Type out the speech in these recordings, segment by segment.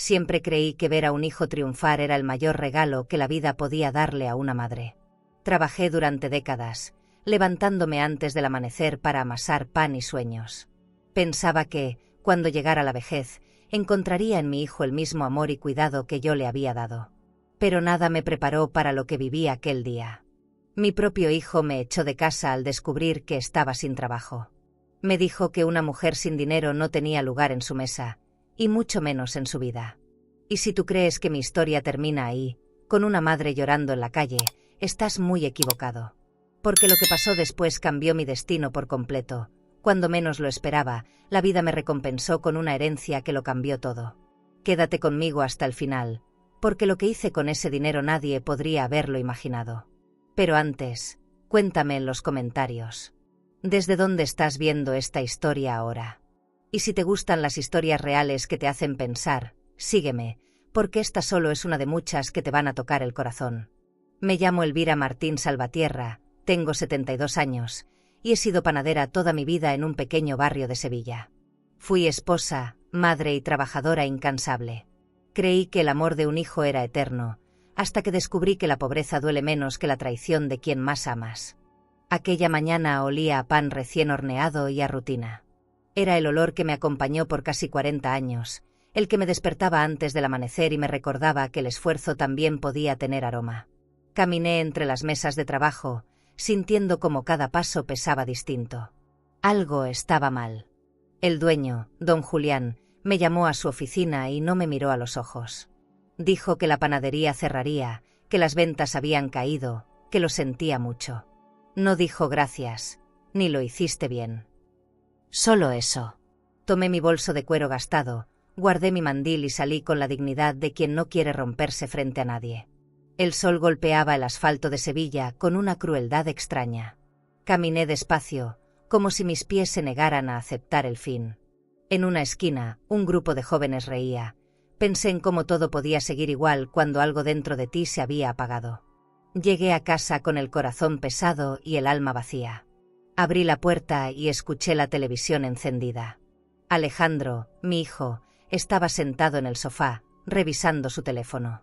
Siempre creí que ver a un hijo triunfar era el mayor regalo que la vida podía darle a una madre. Trabajé durante décadas, levantándome antes del amanecer para amasar pan y sueños. Pensaba que, cuando llegara la vejez, encontraría en mi hijo el mismo amor y cuidado que yo le había dado. Pero nada me preparó para lo que viví aquel día. Mi propio hijo me echó de casa al descubrir que estaba sin trabajo. Me dijo que una mujer sin dinero no tenía lugar en su mesa, y mucho menos en su vida. Y si tú crees que mi historia termina ahí, con una madre llorando en la calle, estás muy equivocado. Porque lo que pasó después cambió mi destino por completo. Cuando menos lo esperaba, la vida me recompensó con una herencia que lo cambió todo. Quédate conmigo hasta el final, porque lo que hice con ese dinero nadie podría haberlo imaginado. Pero antes, cuéntame en los comentarios. ¿Desde dónde estás viendo esta historia ahora? Y si te gustan las historias reales que te hacen pensar, sígueme, porque esta solo es una de muchas que te van a tocar el corazón. Me llamo Elvira Martín Salvatierra, tengo 72 años, y he sido panadera toda mi vida en un pequeño barrio de Sevilla. Fui esposa, madre y trabajadora incansable. Creí que el amor de un hijo era eterno, hasta que descubrí que la pobreza duele menos que la traición de quien más amas. Aquella mañana olía a pan recién horneado y a rutina. Era el olor que me acompañó por casi 40 años, el que me despertaba antes del amanecer y me recordaba que el esfuerzo también podía tener aroma. Caminé entre las mesas de trabajo, sintiendo como cada paso pesaba distinto. Algo estaba mal. El dueño, don Julián, me llamó a su oficina y no me miró a los ojos. Dijo que la panadería cerraría, que las ventas habían caído, que lo sentía mucho. No dijo gracias, ni lo hiciste bien. Solo eso. Tomé mi bolso de cuero gastado, guardé mi mandil y salí con la dignidad de quien no quiere romperse frente a nadie. El sol golpeaba el asfalto de Sevilla con una crueldad extraña. Caminé despacio, como si mis pies se negaran a aceptar el fin. En una esquina, un grupo de jóvenes reía. Pensé en cómo todo podía seguir igual cuando algo dentro de ti se había apagado. Llegué a casa con el corazón pesado y el alma vacía. Abrí la puerta y escuché la televisión encendida. Alejandro, mi hijo, estaba sentado en el sofá, revisando su teléfono.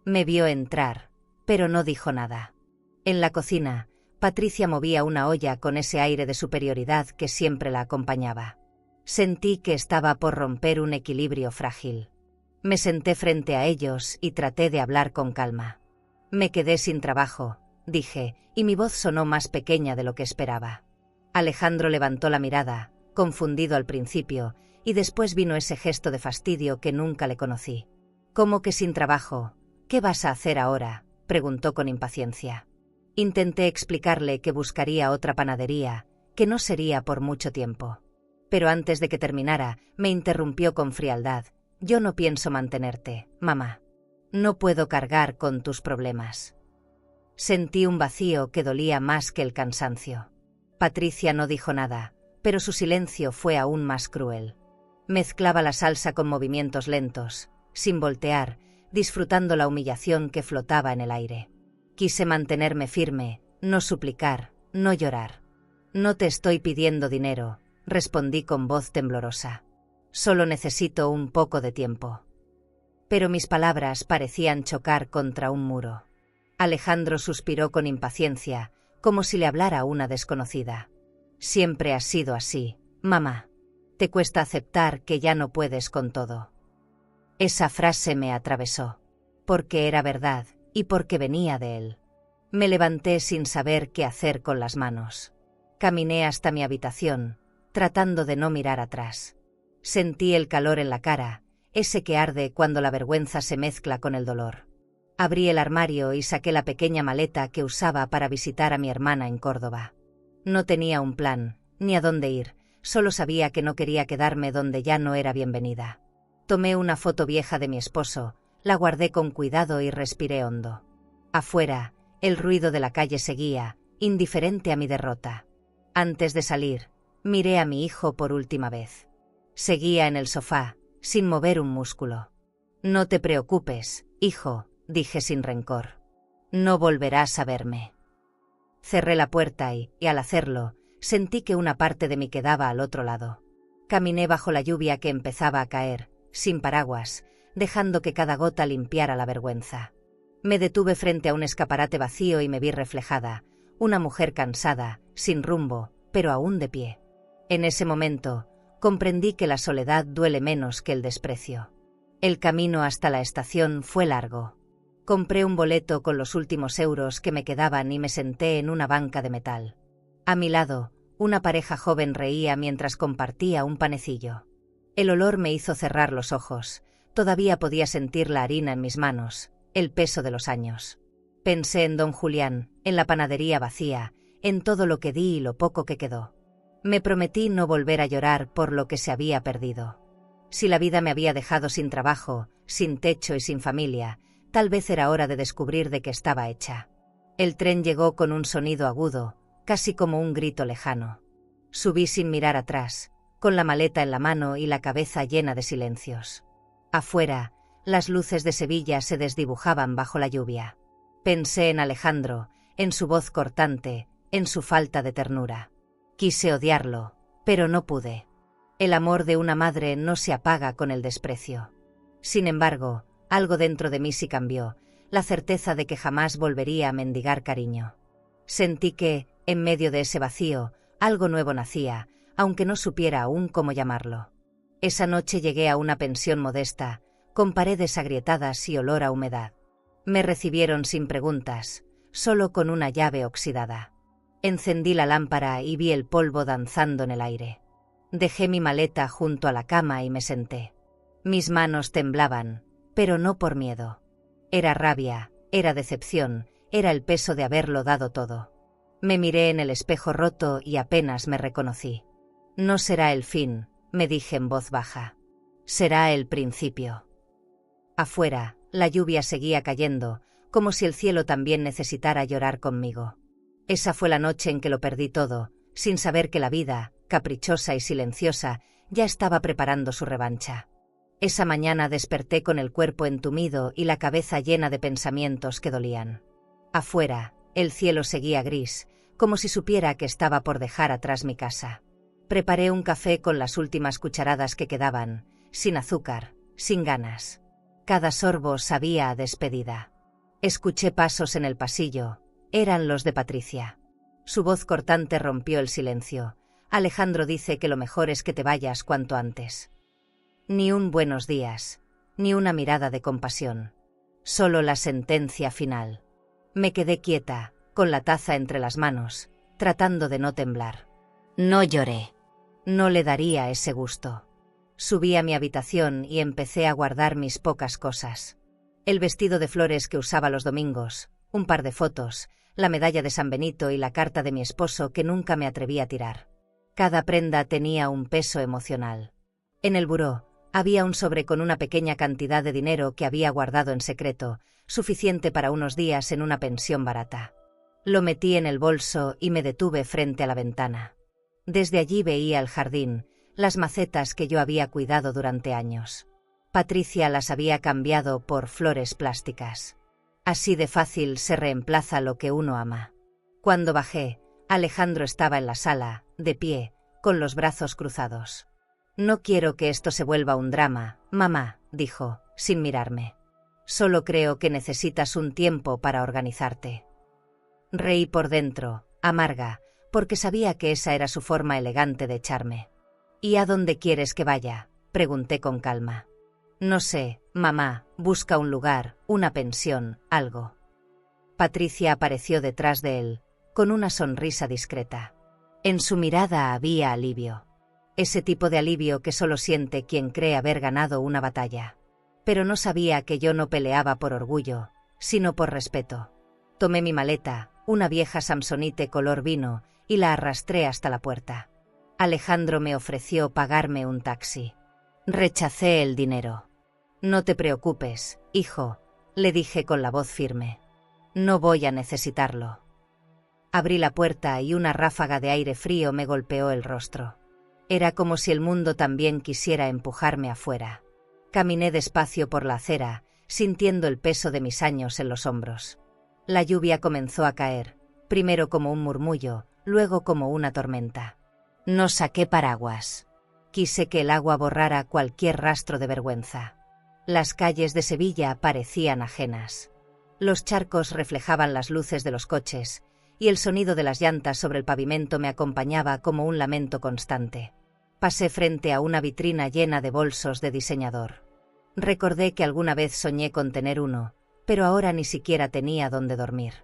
Me vio entrar, pero no dijo nada. En la cocina, Patricia movía una olla con ese aire de superioridad que siempre la acompañaba. Sentí que estaba por romper un equilibrio frágil. Me senté frente a ellos y traté de hablar con calma. Me quedé sin trabajo, dije, y mi voz sonó más pequeña de lo que esperaba. Alejandro levantó la mirada, confundido al principio, y después vino ese gesto de fastidio que nunca le conocí. ¿Cómo que sin trabajo? ¿Qué vas a hacer ahora?, preguntó con impaciencia. Intenté explicarle que buscaría otra panadería, que no sería por mucho tiempo. Pero antes de que terminara, me interrumpió con frialdad. Yo no pienso mantenerte, mamá. No puedo cargar con tus problemas. Sentí un vacío que dolía más que el cansancio. Patricia no dijo nada, pero su silencio fue aún más cruel. Mezclaba la salsa con movimientos lentos, sin voltear, disfrutando la humillación que flotaba en el aire. Quise mantenerme firme, no suplicar, no llorar. No te estoy pidiendo dinero, respondí con voz temblorosa. Solo necesito un poco de tiempo. Pero mis palabras parecían chocar contra un muro. Alejandro suspiró con impaciencia, como si le hablara a una desconocida. Siempre has sido así, mamá. Te cuesta aceptar que ya no puedes con todo. Esa frase me atravesó. Porque era verdad, y porque venía de él. Me levanté sin saber qué hacer con las manos. Caminé hasta mi habitación, tratando de no mirar atrás. Sentí el calor en la cara, ese que arde cuando la vergüenza se mezcla con el dolor. Abrí el armario y saqué la pequeña maleta que usaba para visitar a mi hermana en Córdoba. No tenía un plan, ni a dónde ir, solo sabía que no quería quedarme donde ya no era bienvenida. Tomé una foto vieja de mi esposo, la guardé con cuidado y respiré hondo. Afuera, el ruido de la calle seguía, indiferente a mi derrota. Antes de salir, miré a mi hijo por última vez. Seguía en el sofá, sin mover un músculo. No te preocupes, hijo, dije sin rencor. No volverás a verme. Cerré la puerta y, al hacerlo, sentí que una parte de mí quedaba al otro lado. Caminé bajo la lluvia que empezaba a caer, sin paraguas, dejando que cada gota limpiara la vergüenza. Me detuve frente a un escaparate vacío y me vi reflejada, una mujer cansada, sin rumbo, pero aún de pie. En ese momento, comprendí que la soledad duele menos que el desprecio. El camino hasta la estación fue largo. Compré un boleto con los últimos euros que me quedaban y me senté en una banca de metal. A mi lado, una pareja joven reía mientras compartía un panecillo. El olor me hizo cerrar los ojos. Todavía podía sentir la harina en mis manos, el peso de los años. Pensé en don Julián, en la panadería vacía, en todo lo que di y lo poco que quedó. Me prometí no volver a llorar por lo que se había perdido. Si la vida me había dejado sin trabajo, sin techo y sin familia, tal vez era hora de descubrir de qué estaba hecha. El tren llegó con un sonido agudo, casi como un grito lejano. Subí sin mirar atrás, con la maleta en la mano y la cabeza llena de silencios. Afuera, las luces de Sevilla se desdibujaban bajo la lluvia. Pensé en Alejandro, en su voz cortante, en su falta de ternura. Quise odiarlo, pero no pude. El amor de una madre no se apaga con el desprecio. Sin embargo, algo dentro de mí sí cambió, la certeza de que jamás volvería a mendigar cariño. Sentí que, en medio de ese vacío, algo nuevo nacía, aunque no supiera aún cómo llamarlo. Esa noche llegué a una pensión modesta, con paredes agrietadas y olor a humedad. Me recibieron sin preguntas, solo con una llave oxidada. Encendí la lámpara y vi el polvo danzando en el aire. Dejé mi maleta junto a la cama y me senté. Mis manos temblaban, pero no por miedo. Era rabia, era decepción, era el peso de haberlo dado todo. Me miré en el espejo roto y apenas me reconocí. No será el fin, me dije en voz baja. Será el principio. Afuera, la lluvia seguía cayendo, como si el cielo también necesitara llorar conmigo. Esa fue la noche en que lo perdí todo, sin saber que la vida, caprichosa y silenciosa, ya estaba preparando su revancha. Esa mañana desperté con el cuerpo entumido y la cabeza llena de pensamientos que dolían. Afuera, el cielo seguía gris, como si supiera que estaba por dejar atrás mi casa. Preparé un café con las últimas cucharadas que quedaban, sin azúcar, sin ganas. Cada sorbo sabía a despedida. Escuché pasos en el pasillo, eran los de Patricia. Su voz cortante rompió el silencio. Alejandro dice que lo mejor es que te vayas cuanto antes. Ni un buenos días, ni una mirada de compasión. Solo la sentencia final. Me quedé quieta, con la taza entre las manos, tratando de no temblar. No lloré. No le daría ese gusto. Subí a mi habitación y empecé a guardar mis pocas cosas. El vestido de flores que usaba los domingos, un par de fotos, la medalla de San Benito y la carta de mi esposo que nunca me atreví a tirar. Cada prenda tenía un peso emocional. En el buró, había un sobre con una pequeña cantidad de dinero que había guardado en secreto, suficiente para unos días en una pensión barata. Lo metí en el bolso y me detuve frente a la ventana. Desde allí veía el jardín, las macetas que yo había cuidado durante años. Patricia las había cambiado por flores plásticas. Así de fácil se reemplaza lo que uno ama. Cuando bajé, Alejandro estaba en la sala, de pie, con los brazos cruzados. No quiero que esto se vuelva un drama, mamá, dijo, sin mirarme. Solo creo que necesitas un tiempo para organizarte. Reí por dentro, amarga, porque sabía que esa era su forma elegante de echarme. ¿Y a dónde quieres que vaya?, pregunté con calma. No sé, mamá, busca un lugar, una pensión, algo. Patricia apareció detrás de él, con una sonrisa discreta. En su mirada había alivio. Ese tipo de alivio que solo siente quien cree haber ganado una batalla. Pero no sabía que yo no peleaba por orgullo, sino por respeto. Tomé mi maleta, una vieja Samsonite color vino, y la arrastré hasta la puerta. Alejandro me ofreció pagarme un taxi. Rechacé el dinero. No te preocupes, hijo, le dije con la voz firme. No voy a necesitarlo. Abrí la puerta y una ráfaga de aire frío me golpeó el rostro. Era como si el mundo también quisiera empujarme afuera. Caminé despacio por la acera, sintiendo el peso de mis años en los hombros. La lluvia comenzó a caer, primero como un murmullo, luego como una tormenta. No saqué paraguas. Quise que el agua borrara cualquier rastro de vergüenza. Las calles de Sevilla parecían ajenas. Los charcos reflejaban las luces de los coches, y el sonido de las llantas sobre el pavimento me acompañaba como un lamento constante. Pasé frente a una vitrina llena de bolsos de diseñador. Recordé que alguna vez soñé con tener uno, pero ahora ni siquiera tenía dónde dormir.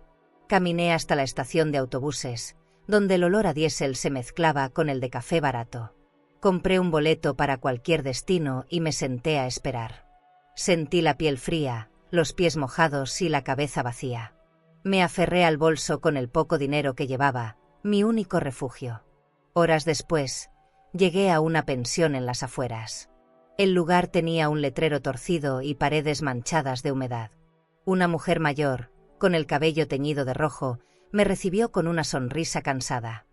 Caminé hasta la estación de autobuses, donde el olor a diésel se mezclaba con el de café barato. Compré un boleto para cualquier destino y me senté a esperar. Sentí la piel fría, los pies mojados y la cabeza vacía. Me aferré al bolso con el poco dinero que llevaba, mi único refugio. Horas después, llegué a una pensión en las afueras. El lugar tenía un letrero torcido y paredes manchadas de humedad. Una mujer mayor, con el cabello teñido de rojo, me recibió con una sonrisa cansada.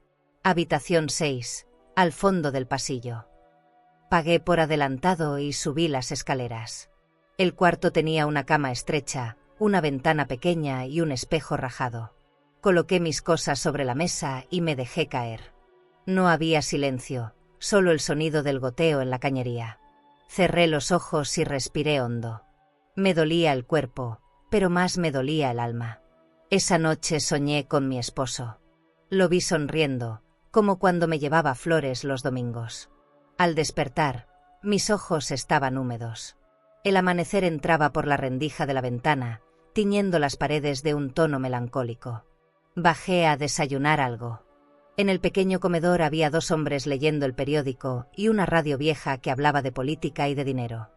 Habitación 6, al fondo del pasillo. Pagué por adelantado y subí las escaleras. El cuarto tenía una cama estrecha, una ventana pequeña y un espejo rajado. Coloqué mis cosas sobre la mesa y me dejé caer. No había silencio, solo el sonido del goteo en la cañería. Cerré los ojos y respiré hondo. Me dolía el cuerpo, pero más me dolía el alma. Esa noche soñé con mi esposo. Lo vi sonriendo, como cuando me llevaba flores los domingos. Al despertar, mis ojos estaban húmedos. El amanecer entraba por la rendija de la ventana, tiñendo las paredes de un tono melancólico. Bajé a desayunar algo. En el pequeño comedor había 2 hombres leyendo el periódico y una radio vieja que hablaba de política y de dinero.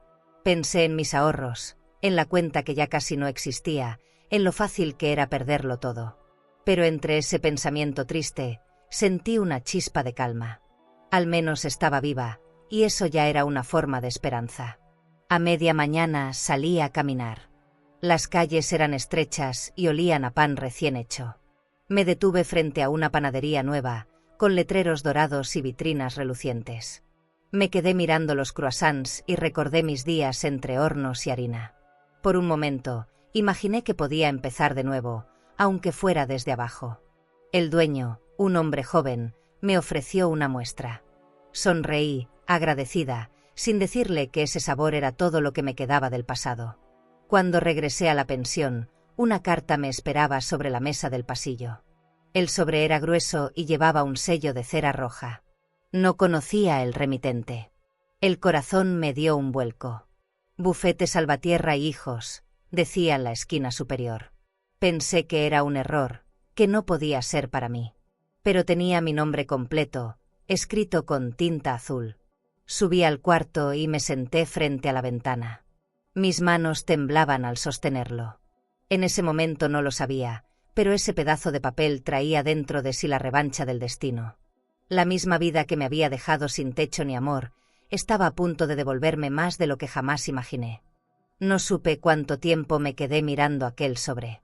Pensé en mis ahorros, en la cuenta que ya casi no existía, en lo fácil que era perderlo todo. Pero entre ese pensamiento triste, sentí una chispa de calma. Al menos estaba viva, y eso ya era una forma de esperanza. A media mañana salí a caminar. Las calles eran estrechas y olían a pan recién hecho. Me detuve frente a una panadería nueva, con letreros dorados y vitrinas relucientes. Me quedé mirando los croissants y recordé mis días entre hornos y harina. Por un momento, imaginé que podía empezar de nuevo, aunque fuera desde abajo. El dueño, un hombre joven, me ofreció una muestra. Sonreí, agradecida, sin decirle que ese sabor era todo lo que me quedaba del pasado. Cuando regresé a la pensión, una carta me esperaba sobre la mesa del pasillo. El sobre era grueso y llevaba un sello de cera roja. No conocía el remitente. El corazón me dio un vuelco. Bufete Salvatierra y Hijos, decía en la esquina superior. Pensé que era un error, que no podía ser para mí. Pero tenía mi nombre completo, escrito con tinta azul. Subí al cuarto y me senté frente a la ventana. Mis manos temblaban al sostenerlo. En ese momento no lo sabía, pero ese pedazo de papel traía dentro de sí la revancha del destino. La misma vida que me había dejado sin techo ni amor, estaba a punto de devolverme más de lo que jamás imaginé. No supe cuánto tiempo me quedé mirando aquel sobre.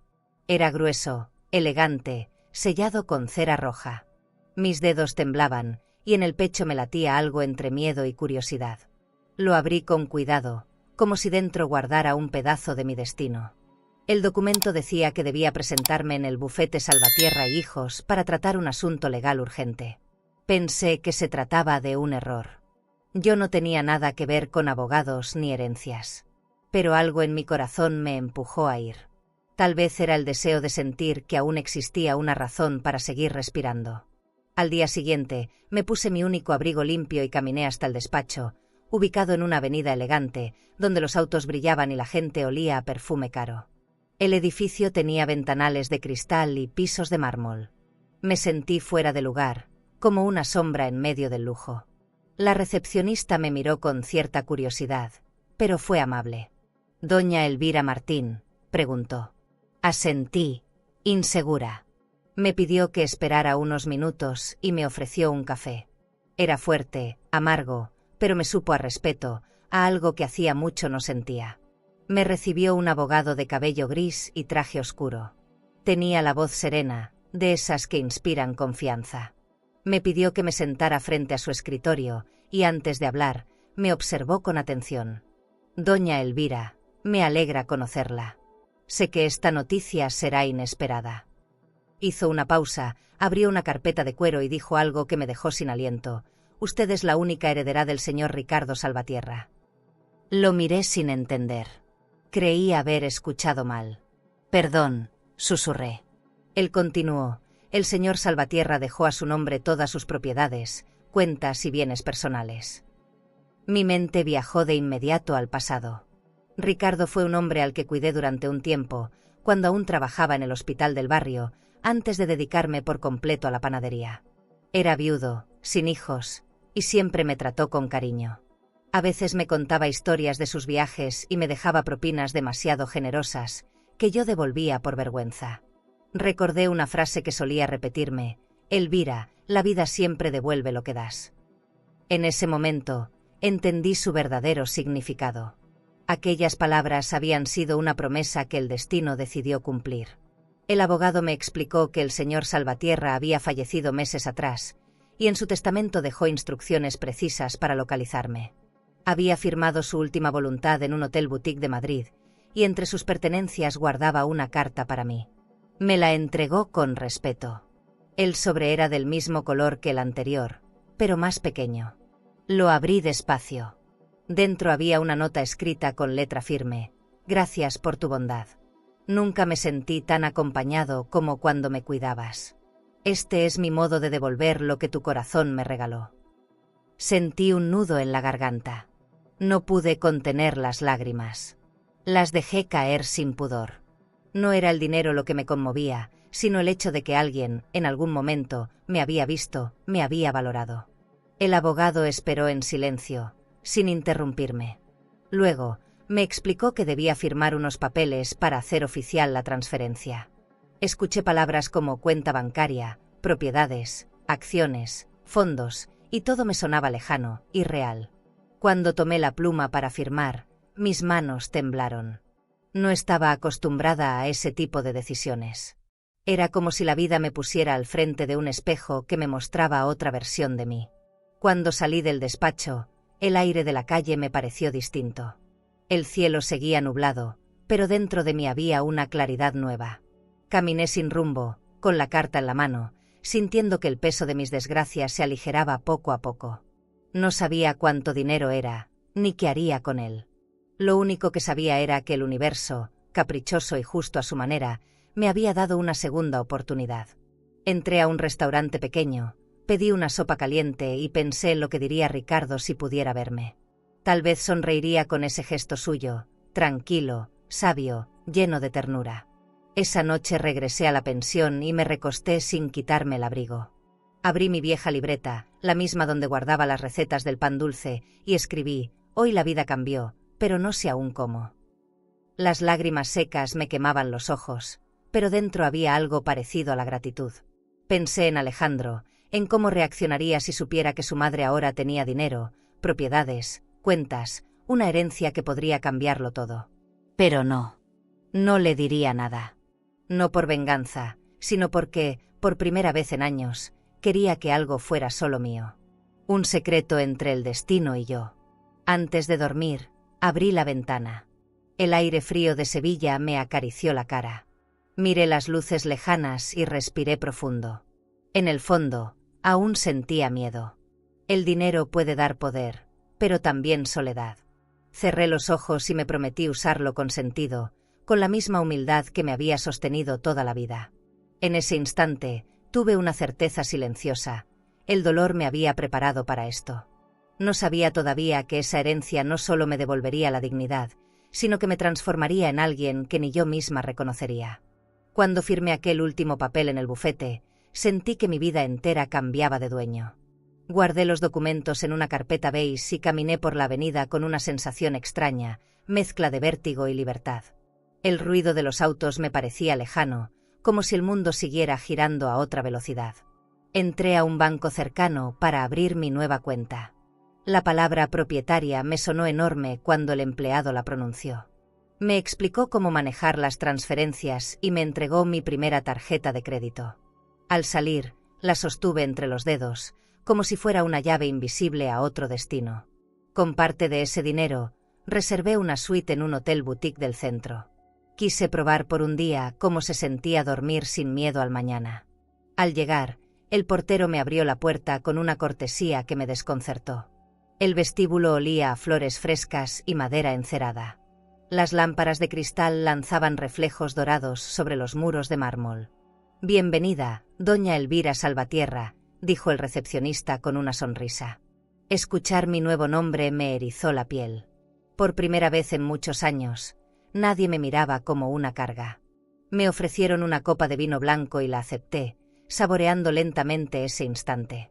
Era grueso, elegante, sellado con cera roja. Mis dedos temblaban, y en el pecho me latía algo entre miedo y curiosidad. Lo abrí con cuidado, como si dentro guardara un pedazo de mi destino. El documento decía que debía presentarme en el bufete Salvatierra y Hijos para tratar un asunto legal urgente. Pensé que se trataba de un error. Yo no tenía nada que ver con abogados ni herencias. Pero algo en mi corazón me empujó a ir. Tal vez era el deseo de sentir que aún existía una razón para seguir respirando. Al día siguiente, me puse mi único abrigo limpio y caminé hasta el despacho, ubicado en una avenida elegante, donde los autos brillaban y la gente olía a perfume caro. El edificio tenía ventanales de cristal y pisos de mármol. Me sentí fuera de lugar, como una sombra en medio del lujo. La recepcionista me miró con cierta curiosidad, pero fue amable. «¿Doña Elvira Martín?», preguntó. Asentí, insegura. Me pidió que esperara unos minutos y me ofreció un café. Era fuerte, amargo, pero me supo a respeto, a algo que hacía mucho no sentía. Me recibió un abogado de cabello gris y traje oscuro. Tenía la voz serena, de esas que inspiran confianza. Me pidió que me sentara frente a su escritorio y antes de hablar, me observó con atención. «Doña Elvira, me alegra conocerla. Sé que esta noticia será inesperada». Hizo una pausa, abrió una carpeta de cuero y dijo algo que me dejó sin aliento. «Usted es la única heredera del señor Ricardo Salvatierra». Lo miré sin entender. Creí haber escuchado mal. Perdón, susurré. Él continuó. El señor Salvatierra dejó a su nombre todas sus propiedades, cuentas y bienes personales. Mi mente viajó de inmediato al pasado. Ricardo fue un hombre al que cuidé durante un tiempo, cuando aún trabajaba en el hospital del barrio, antes de dedicarme por completo a la panadería. Era viudo, sin hijos, y siempre me trató con cariño. A veces me contaba historias de sus viajes y me dejaba propinas demasiado generosas, que yo devolvía por vergüenza. Recordé una frase que solía repetirme: Elvira, la vida siempre devuelve lo que das. En ese momento, entendí su verdadero significado. Aquellas palabras habían sido una promesa que el destino decidió cumplir. El abogado me explicó que el señor Salvatierra había fallecido meses atrás, y en su testamento dejó instrucciones precisas para localizarme. Había firmado su última voluntad en un hotel boutique de Madrid, y entre sus pertenencias guardaba una carta para mí. Me la entregó con respeto. El sobre era del mismo color que el anterior, pero más pequeño. Lo abrí despacio. Dentro había una nota escrita con letra firme: Gracias por tu bondad. Nunca me sentí tan acompañado como cuando me cuidabas. Este es mi modo de devolver lo que tu corazón me regaló. Sentí un nudo en la garganta. No pude contener las lágrimas. Las dejé caer sin pudor. No era el dinero lo que me conmovía, sino el hecho de que alguien, en algún momento, me había visto, me había valorado. El abogado esperó en silencio, sin interrumpirme. Luego, me explicó que debía firmar unos papeles para hacer oficial la transferencia. Escuché palabras como cuenta bancaria, propiedades, acciones, fondos, y todo me sonaba lejano, irreal. Cuando tomé la pluma para firmar, mis manos temblaron. No estaba acostumbrada a ese tipo de decisiones. Era como si la vida me pusiera al frente de un espejo que me mostraba otra versión de mí. Cuando salí del despacho, el aire de la calle me pareció distinto. El cielo seguía nublado, pero dentro de mí había una claridad nueva. Caminé sin rumbo, con la carta en la mano, sintiendo que el peso de mis desgracias se aligeraba poco a poco. No sabía cuánto dinero era, ni qué haría con él. Lo único que sabía era que el universo, caprichoso y justo a su manera, me había dado una segunda oportunidad. Entré a un restaurante pequeño, pedí una sopa caliente y pensé en lo que diría Ricardo si pudiera verme. Tal vez sonreiría con ese gesto suyo, tranquilo, sabio, lleno de ternura. Esa noche regresé a la pensión y me recosté sin quitarme el abrigo. Abrí mi vieja libreta, la misma donde guardaba las recetas del pan dulce, y escribí: Hoy la vida cambió, pero no sé aún cómo. Las lágrimas secas me quemaban los ojos, pero dentro había algo parecido a la gratitud. Pensé en Alejandro, en cómo reaccionaría si supiera que su madre ahora tenía dinero, propiedades, cuentas, una herencia que podría cambiarlo todo. Pero no. No le diría nada. No por venganza, sino porque, por primera vez en años, quería que algo fuera solo mío. Un secreto entre el destino y yo. Antes de dormir, abrí la ventana. El aire frío de Sevilla me acarició la cara. Miré las luces lejanas y respiré profundo. En el fondo, aún sentía miedo. El dinero puede dar poder, pero también soledad. Cerré los ojos y me prometí usarlo con sentido, con la misma humildad que me había sostenido toda la vida. En ese instante, tuve una certeza silenciosa: el dolor me había preparado para esto. No sabía todavía que esa herencia no solo me devolvería la dignidad, sino que me transformaría en alguien que ni yo misma reconocería. Cuando firmé aquel último papel en el bufete, sentí que mi vida entera cambiaba de dueño. Guardé los documentos en una carpeta beige y caminé por la avenida con una sensación extraña, mezcla de vértigo y libertad. El ruido de los autos me parecía lejano, como si el mundo siguiera girando a otra velocidad. Entré a un banco cercano para abrir mi nueva cuenta. La palabra propietaria me sonó enorme cuando el empleado la pronunció. Me explicó cómo manejar las transferencias y me entregó mi primera tarjeta de crédito. Al salir, la sostuve entre los dedos, como si fuera una llave invisible a otro destino. Con parte de ese dinero, reservé una suite en un hotel boutique del centro. Quise probar por un día cómo se sentía dormir sin miedo al mañana. Al llegar, el portero me abrió la puerta con una cortesía que me desconcertó. El vestíbulo olía a flores frescas y madera encerada. Las lámparas de cristal lanzaban reflejos dorados sobre los muros de mármol. «Bienvenida, doña Elvira Salvatierra», dijo el recepcionista con una sonrisa. Escuchar mi nuevo nombre me erizó la piel. Por primera vez en muchos años, nadie me miraba como una carga. Me ofrecieron una copa de vino blanco y la acepté, saboreando lentamente ese instante.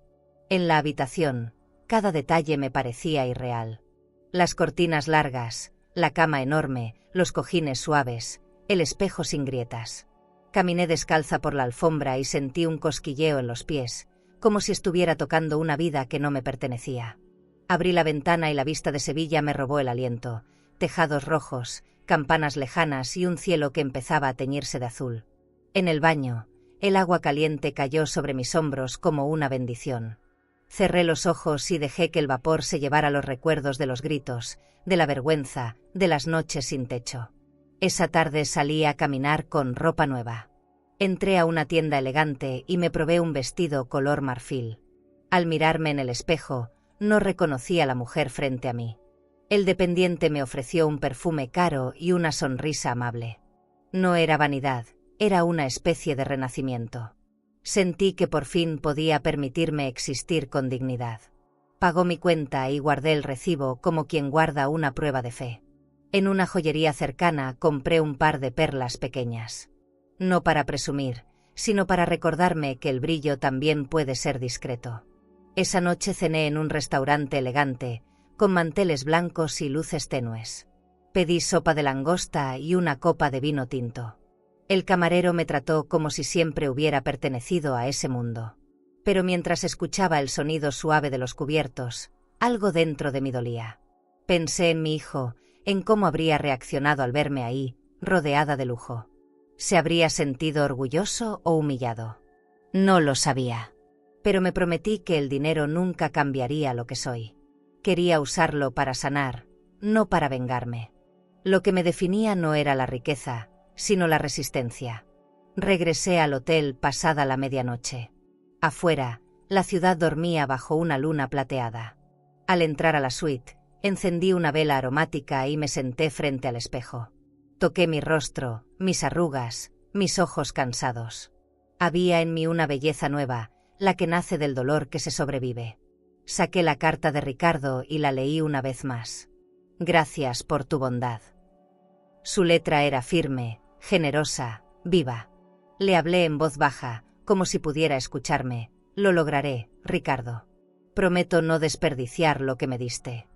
En la habitación, cada detalle me parecía irreal. Las cortinas largas, la cama enorme, los cojines suaves, el espejo sin grietas. Caminé descalza por la alfombra y sentí un cosquilleo en los pies, como si estuviera tocando una vida que no me pertenecía. Abrí la ventana y la vista de Sevilla me robó el aliento. Tejados rojos, campanas lejanas y un cielo que empezaba a teñirse de azul. En el baño, el agua caliente cayó sobre mis hombros como una bendición. Cerré los ojos y dejé que el vapor se llevara los recuerdos de los gritos, de la vergüenza, de las noches sin techo. Esa tarde salí a caminar con ropa nueva. Entré a una tienda elegante y me probé un vestido color marfil. Al mirarme en el espejo, no reconocí a la mujer frente a mí. El dependiente me ofreció un perfume caro y una sonrisa amable. No era vanidad, era una especie de renacimiento. Sentí que por fin podía permitirme existir con dignidad. Pagó mi cuenta y guardé el recibo como quien guarda una prueba de fe. En una joyería cercana compré un par de perlas pequeñas. No para presumir, sino para recordarme que el brillo también puede ser discreto. Esa noche cené en un restaurante elegante, con manteles blancos y luces tenues. Pedí sopa de langosta y una copa de vino tinto. El camarero me trató como si siempre hubiera pertenecido a ese mundo. Pero mientras escuchaba el sonido suave de los cubiertos, algo dentro de mí dolía. Pensé en mi hijo, en cómo habría reaccionado al verme ahí, rodeada de lujo. ¿Se habría sentido orgulloso o humillado? No lo sabía. Pero me prometí que el dinero nunca cambiaría lo que soy. Quería usarlo para sanar, no para vengarme. Lo que me definía no era la riqueza, sino la resistencia. Regresé al hotel pasada la medianoche. Afuera, la ciudad dormía bajo una luna plateada. Al entrar a la suite, encendí una vela aromática y me senté frente al espejo. Toqué mi rostro, mis arrugas, mis ojos cansados. Había en mí una belleza nueva, la que nace del dolor que se sobrevive. Saqué la carta de Ricardo y la leí una vez más. Gracias por tu bondad. Su letra era firme, generosa, viva. Le hablé en voz baja, como si pudiera escucharme. Lo lograré, Ricardo. Prometo no desperdiciar lo que me diste.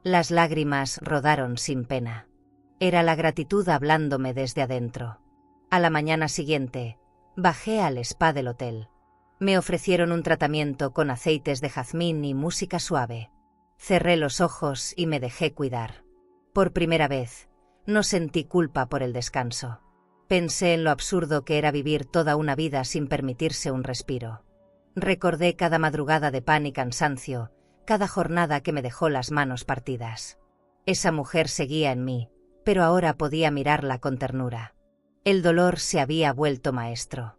Las lágrimas rodaron sin pena. Era la gratitud hablándome desde adentro. A la mañana siguiente, bajé al spa del hotel. Me ofrecieron un tratamiento con aceites de jazmín y música suave. Cerré los ojos y me dejé cuidar. Por primera vez, no sentí culpa por el descanso. Pensé en lo absurdo que era vivir toda una vida sin permitirse un respiro. Recordé cada madrugada de pan y cansancio, cada jornada que me dejó las manos partidas. Esa mujer seguía en mí, pero ahora podía mirarla con ternura. El dolor se había vuelto maestro.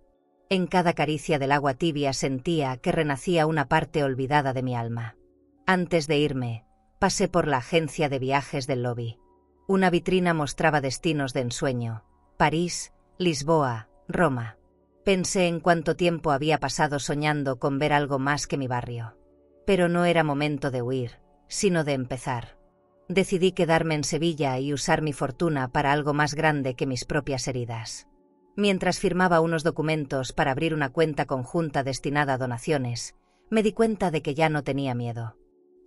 En cada caricia del agua tibia sentía que renacía una parte olvidada de mi alma. Antes de irme, pasé por la agencia de viajes del lobby. Una vitrina mostraba destinos de ensueño: París, Lisboa, Roma. Pensé en cuánto tiempo había pasado soñando con ver algo más que mi barrio. Pero no era momento de huir, sino de empezar. Decidí quedarme en Sevilla y usar mi fortuna para algo más grande que mis propias heridas. Mientras firmaba unos documentos para abrir una cuenta conjunta destinada a donaciones, me di cuenta de que ya no tenía miedo.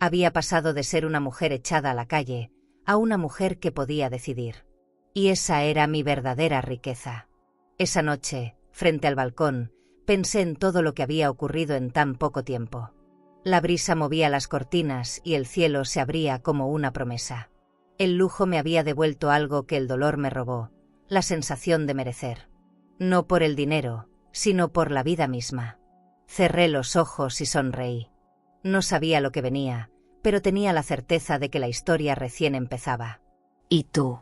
Había pasado de ser una mujer echada a la calle a una mujer que podía decidir. Y esa era mi verdadera riqueza. Esa noche, frente al balcón, pensé en todo lo que había ocurrido en tan poco tiempo. La brisa movía las cortinas y el cielo se abría como una promesa. El lujo me había devuelto algo que el dolor me robó: la sensación de merecer. No por el dinero, sino por la vida misma. Cerré los ojos y sonreí. No sabía lo que venía, pero tenía la certeza de que la historia recién empezaba. ¿Y tú?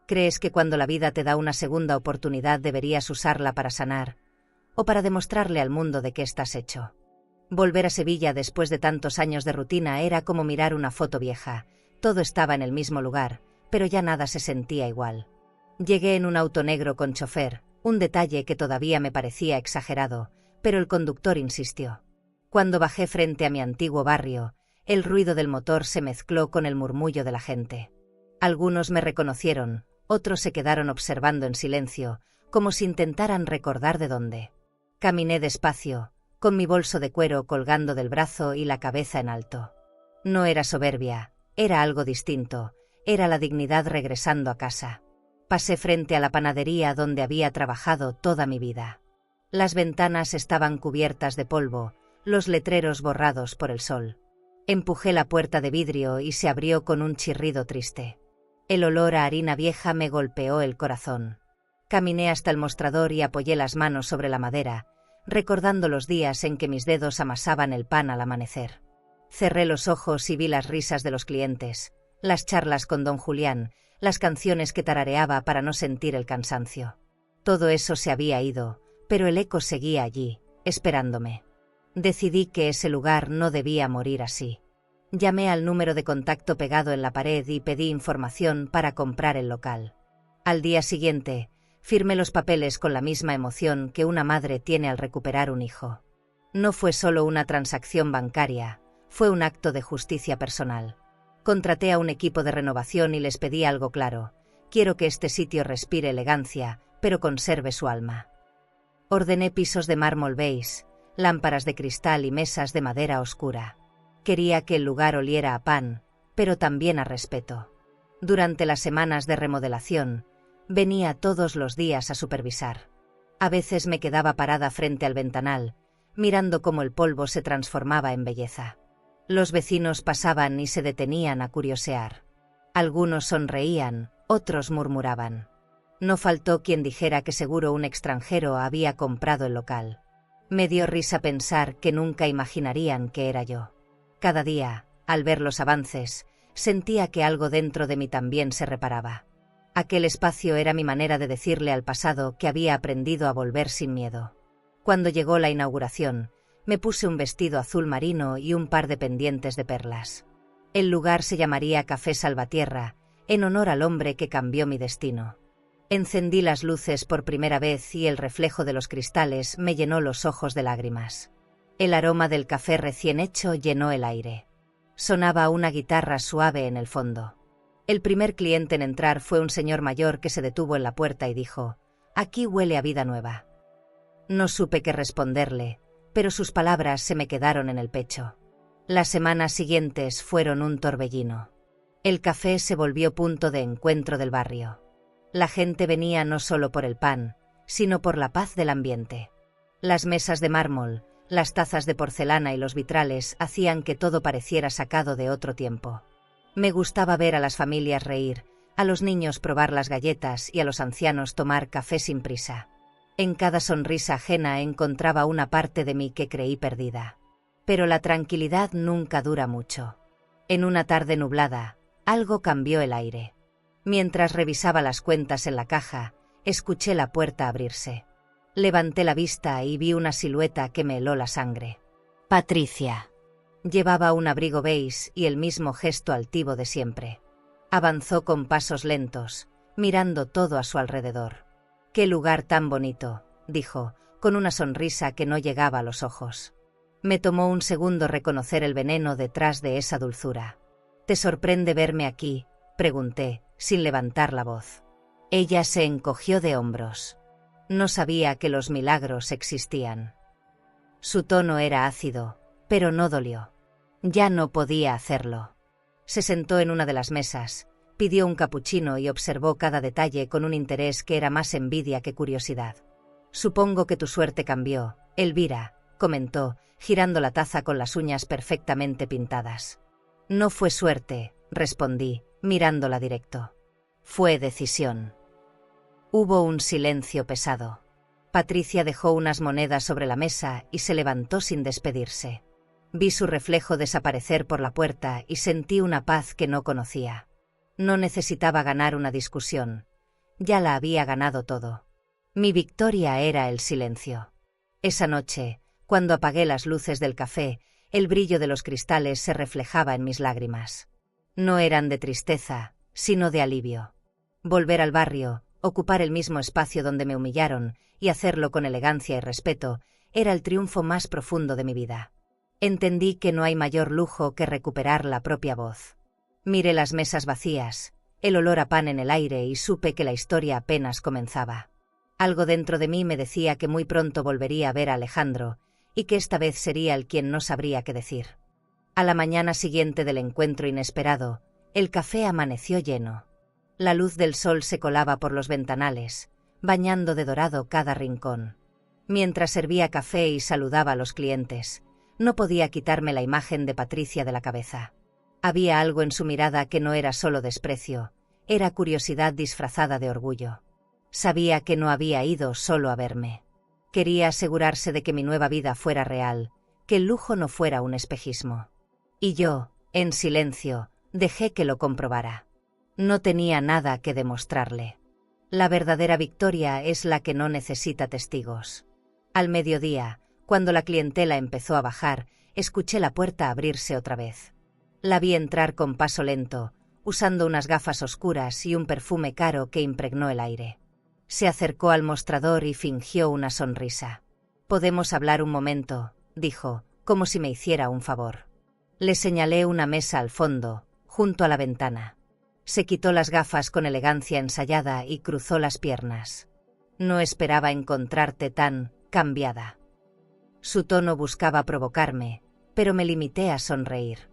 ¿Crees que cuando la vida te da una segunda oportunidad deberías usarla para sanar, o para demostrarle al mundo de qué estás hecho? Volver a Sevilla después de tantos años de rutina era como mirar una foto vieja. Todo estaba en el mismo lugar, pero ya nada se sentía igual. Llegué en un auto negro con chofer, un detalle que todavía me parecía exagerado, pero el conductor insistió. Cuando bajé frente a mi antiguo barrio, el ruido del motor se mezcló con el murmullo de la gente. Algunos me reconocieron, otros se quedaron observando en silencio, como si intentaran recordar de dónde. Caminé despacio, con mi bolso de cuero colgando del brazo y la cabeza en alto. No era soberbia, era algo distinto, era la dignidad regresando a casa. Pasé frente a la panadería donde había trabajado toda mi vida. Las ventanas estaban cubiertas de polvo, los letreros borrados por el sol. Empujé la puerta de vidrio y se abrió con un chirrido triste. El olor a harina vieja me golpeó el corazón. Caminé hasta el mostrador y apoyé las manos sobre la madera, recordando los días en que mis dedos amasaban el pan al amanecer. Cerré los ojos y vi las risas de los clientes, las charlas con don Julián, las canciones que tarareaba para no sentir el cansancio. Todo eso se había ido, pero el eco seguía allí, esperándome. Decidí que ese lugar no debía morir así. Llamé al número de contacto pegado en la pared y pedí información para comprar el local. Al día siguiente, firmé los papeles con la misma emoción que una madre tiene al recuperar un hijo. No fue solo una transacción bancaria, fue un acto de justicia personal. Contraté a un equipo de renovación y les pedí algo claro: quiero que este sitio respire elegancia, pero conserve su alma. Ordené pisos de mármol beige, lámparas de cristal y mesas de madera oscura. Quería que el lugar oliera a pan, pero también a respeto. Durante las semanas de remodelación, venía todos los días a supervisar. A veces me quedaba parada frente al ventanal, mirando cómo el polvo se transformaba en belleza. Los vecinos pasaban y se detenían a curiosear. Algunos sonreían, otros murmuraban. No faltó quien dijera que seguro un extranjero había comprado el local. Me dio risa pensar que nunca imaginarían que era yo. Cada día, al ver los avances, sentía que algo dentro de mí también se reparaba. Aquel espacio era mi manera de decirle al pasado que había aprendido a volver sin miedo. Cuando llegó la inauguración, me puse un vestido azul marino y un par de pendientes de perlas. El lugar se llamaría Café Salvatierra, en honor al hombre que cambió mi destino. Encendí las luces por primera vez y el reflejo de los cristales me llenó los ojos de lágrimas. El aroma del café recién hecho llenó el aire. Sonaba una guitarra suave en el fondo. El primer cliente en entrar fue un señor mayor que se detuvo en la puerta y dijo: «Aquí huele a vida nueva». No supe qué responderle, pero sus palabras se me quedaron en el pecho. Las semanas siguientes fueron un torbellino. El café se volvió punto de encuentro del barrio. La gente venía no solo por el pan, sino por la paz del ambiente. Las mesas de mármol, las tazas de porcelana y los vitrales hacían que todo pareciera sacado de otro tiempo. Me gustaba ver a las familias reír, a los niños probar las galletas y a los ancianos tomar café sin prisa. En cada sonrisa ajena encontraba una parte de mí que creí perdida. Pero la tranquilidad nunca dura mucho. En una tarde nublada, algo cambió el aire. Mientras revisaba las cuentas en la caja, escuché la puerta abrirse. Levanté la vista y vi una silueta que me heló la sangre. Patricia. Llevaba un abrigo beige y el mismo gesto altivo de siempre. Avanzó con pasos lentos, mirando todo a su alrededor. «Qué lugar tan bonito», dijo, con una sonrisa que no llegaba a los ojos. Me tomó un segundo reconocer el veneno detrás de esa dulzura. «¿Te sorprende verme aquí?», pregunté, sin levantar la voz. Ella se encogió de hombros. No sabía que los milagros existían. Su tono era ácido, pero no dolió. Ya no podía hacerlo. Se sentó en una de las mesas, pidió un capuchino y observó cada detalle con un interés que era más envidia que curiosidad. «Supongo que tu suerte cambió, Elvira», comentó, girando la taza con las uñas perfectamente pintadas. «No fue suerte», respondí, mirándola directo. «Fue decisión». Hubo un silencio pesado. Patricia dejó unas monedas sobre la mesa y se levantó sin despedirse. Vi su reflejo desaparecer por la puerta y sentí una paz que no conocía. No necesitaba ganar una discusión. Ya la había ganado todo. Mi victoria era el silencio. Esa noche, Cuando apagué las luces del café, el brillo de los cristales se reflejaba en mis lágrimas. No eran de tristeza, sino de alivio. Volver al barrio, ocupar el mismo espacio donde me humillaron, y hacerlo con elegancia y respeto, era el triunfo más profundo de mi vida. Entendí que no hay mayor lujo que recuperar la propia voz. Miré las mesas vacías, el olor a pan en el aire y supe que la historia apenas comenzaba. Algo dentro de mí me decía que muy pronto volvería a ver a Alejandro, y que esta vez sería el quien no sabría qué decir. A la mañana siguiente del encuentro inesperado, el café amaneció lleno. La luz del sol se colaba por los ventanales, bañando de dorado cada rincón. Mientras servía café y saludaba a los clientes, no podía quitarme la imagen de Patricia de la cabeza. Había algo en su mirada que no era solo desprecio, era curiosidad disfrazada de orgullo. Sabía que no había ido solo a verme. Quería asegurarse de que mi nueva vida fuera real, que el lujo no fuera un espejismo. Y yo, en silencio, dejé que lo comprobara. No tenía nada que demostrarle. La verdadera victoria es la que no necesita testigos. Al mediodía, cuando la clientela empezó a bajar, escuché la puerta abrirse otra vez. La vi entrar con paso lento, usando unas gafas oscuras y un perfume caro que impregnó el aire. Se acercó al mostrador y fingió una sonrisa. «¿Podemos hablar un momento?», dijo, como si me hiciera un favor. Le señalé una mesa al fondo, junto a la ventana. Se quitó las gafas con elegancia ensayada y cruzó las piernas. «No esperaba encontrarte tan cambiada». Su tono buscaba provocarme, pero me limité a sonreír.